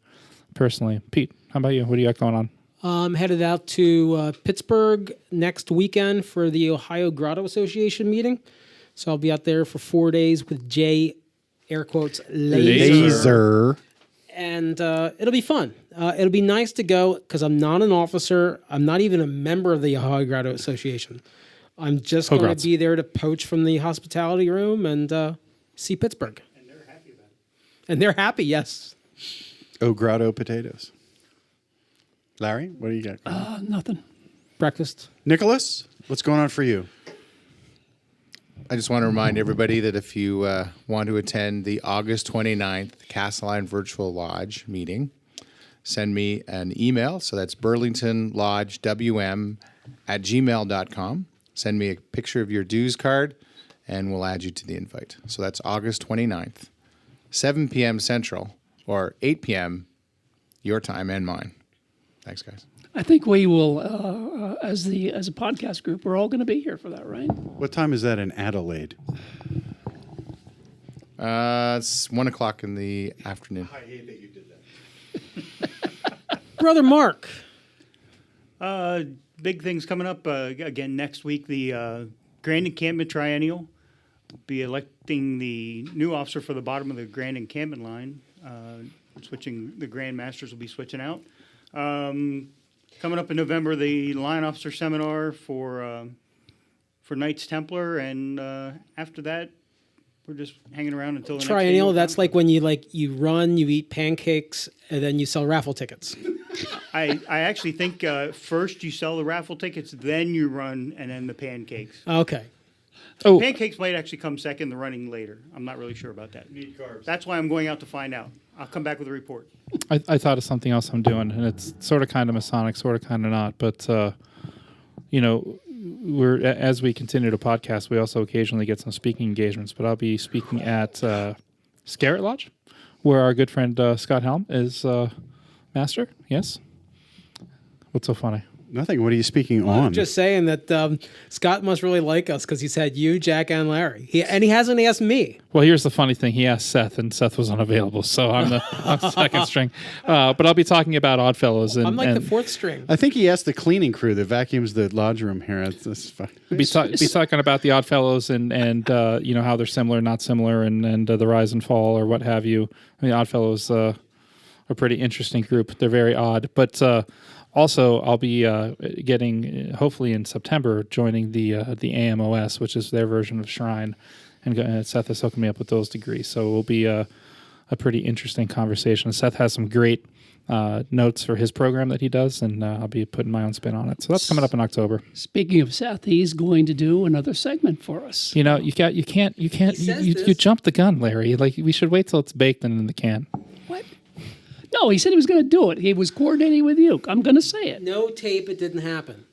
personally. Pete, how about you? What do you got going on? I'm headed out to Pittsburgh next weekend for the Ohio Grotto Association meeting. So I'll be out there for 4 days with Jay, air quotes, Laser. And it'll be fun. It'll be nice to go because I'm not an officer. I'm not even a member of the Ohio Grotto Association. I'm just going to be there to poach from the hospitality room and see Pittsburgh. And they're happy about it. And they're happy, yes. Oh, grotto potatoes. Larry, what do you got? Nothing. Breakfast. Nicholas, what's going on for you? I just want to remind everybody that if you want to attend the August 29th Castelline Virtual Lodge meeting, send me an email. So that's burlingtonlodgewm@gmail.com. Send me a picture of your dues card, and we'll add you to the invite. So that's August 29th, 7 p.m. Central, or 8 p.m. your time and mine. Thanks, guys. I think we will, as a podcast group, we're all going to be here for that, right? What time is that in Adelaide? It's 1 o'clock in the afternoon. I hate that you did that. Brother Mark. Big things coming up again next week. The Grand Encampment Triennial. Be electing the new officer for the bottom of the Grand Encampment line. The Grand Masters will be switching out. Coming up in November, the Line Officer Seminar for Knights Templar, and after that, we're just hanging around until the Triennial. next That's like when you run, you eat pancakes, and then you sell raffle tickets. I actually think first you sell the raffle tickets, then you run, and then the pancakes. Okay. Oh, pancakes might actually come second, the running later. I'm not really sure about that. Need carbs. That's why I'm going out to find out. I'll come back with a report. I thought of something else I'm doing, and it's sort of kind of Masonic, sort of kind of not. But, as we continue to podcast, we also occasionally get some speaking engagements. But I'll be speaking at Scarret Lodge, where our good friend Scott Helm is master. Yes? What's so funny? Nothing. What are you speaking on? I'm just saying that Scott must really like us because he's had you, Jack, and Larry. He hasn't asked me. Well, here's the funny thing. He asked Seth, and Seth was unavailable, so I'm the second string. But I'll be talking about Oddfellows. I'm like the fourth string. I think he asked the cleaning crew that vacuums the lodge room here. It's fine. Be talking about the Oddfellows and how they're similar, not similar, and the rise and fall or what have you. I mean, Oddfellows are a pretty interesting group. They're very odd, but Also, I'll be getting, hopefully in September, joining the AMOS, which is their version of Shrine, and Seth has hooked me up with those degrees. So it will be a pretty interesting conversation. Seth has some great notes for his program that he does, and I'll be putting my own spin on it. So that's coming up in October. Speaking of Seth, he's going to do another segment for us. You know, you jumped the gun, Larry. Like, we should wait till it's baked and in the can. What? No, he said he was going to do it. He was coordinating with you. I'm going to say it. No tape, it didn't happen.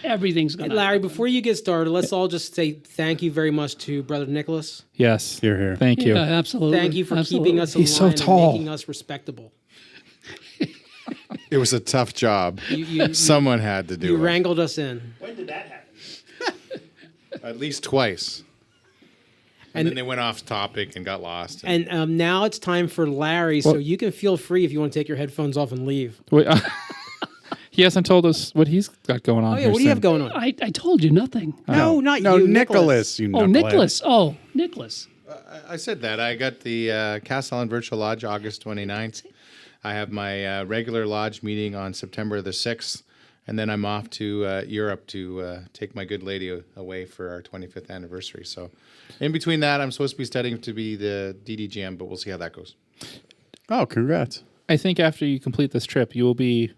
Everything's going to Larry, before you get started, let's all just say thank you very much to Brother Nicholas. Yes. Here. Thank you. Yeah, absolutely. Thank you for Absolutely. keeping us in He's line so tall. and making us respectable. It was a tough job. Someone had to do You it. wrangled us in. When did that happen? At least twice. And And- then they went off topic and got lost. And now it's time for Larry, so you can feel free if you want to take your headphones off and leave. Wait, he hasn't told us what he's got going on. Oh, yeah, what do you have going on? I told you nothing. No, not No, you, Nicholas. You Oh, knucklehead. Nicholas. Oh, Nicholas. I said that. I got the Castellan Virtual Lodge August 29th. I have my regular lodge meeting on September the 6th. And then I'm off to Europe to take my good lady away for our 25th anniversary. So in between that, I'm supposed to be studying to be the DDGM, but we'll see how that goes. Oh, congrats. I think after you complete this trip, you will be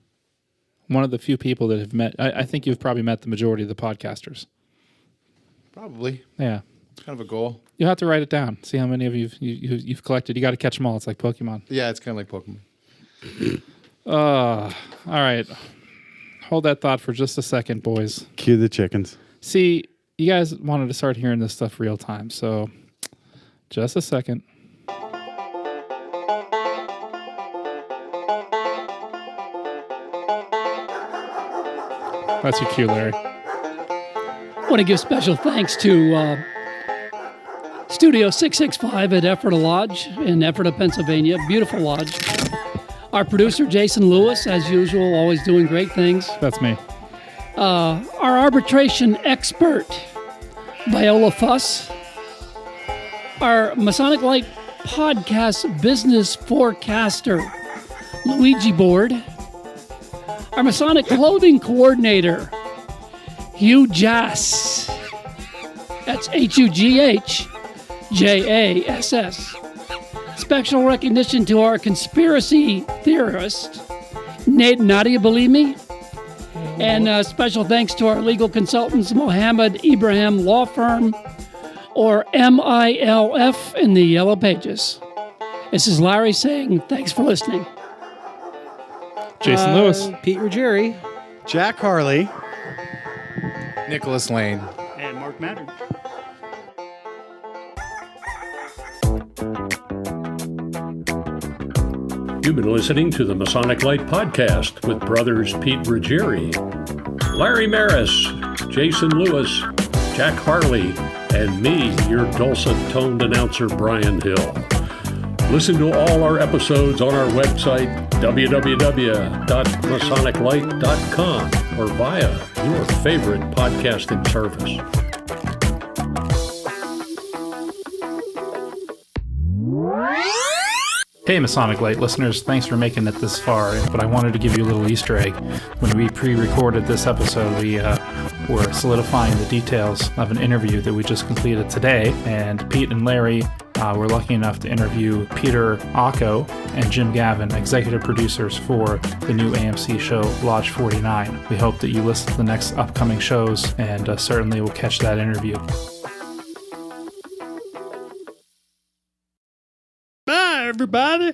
one of the few people that have met. I think you've probably met the majority of the podcasters. Probably. Yeah. It's kind of a goal. You'll have to write it down. See how many of you've collected. You got to catch them all. It's like Pokemon. Yeah, it's kind of like Pokemon. All right. Hold that thought for just a second, boys. Cue the chickens. See, you guys wanted to start hearing this stuff real time, so just a second. That's your cue, Larry. I want to give special thanks to Studio 665 at Ephrata Lodge in Ephrata, Pennsylvania. Beautiful lodge. Our producer, Jason Lewis, as usual, always doing great things. That's me. Our arbitration expert, Viola Fuss. Our Masonic Lite podcast business forecaster, Luigi Board. Our Masonic clothing coordinator, Hugh Jass. That's HUGHJASS. Special recognition to our conspiracy theorist, Nadia Bellini. And special thanks to our legal consultants, Mohammed Ibrahim Law Firm, or MILF in the Yellow Pages. This is Larry saying thanks for listening. Jason Lewis. Pete Ruggieri. Jack Harley. Nicholas Laine. And Mark Mattern. You've been listening to the Masonic Lite Podcast with brothers Pete Ruggieri, Larry Maris, Jason Lewis, Jack Harley, and me, your dulcet-toned announcer, Bryan Hill. Listen to all our episodes on our website, www.masoniclight.com, or via your favorite podcasting service. Hey, Masonic Lite listeners, thanks for making it this far, but I wanted to give you a little Easter egg. When we pre-recorded this episode, we were solidifying the details of an interview that we just completed today, and Pete and Larry were lucky enough to interview Peter Ocko and Jim Gavin, executive producers for the new AMC show, Lodge 49. We hope that you listen to the next upcoming shows, and certainly will catch that interview. Bye, everybody.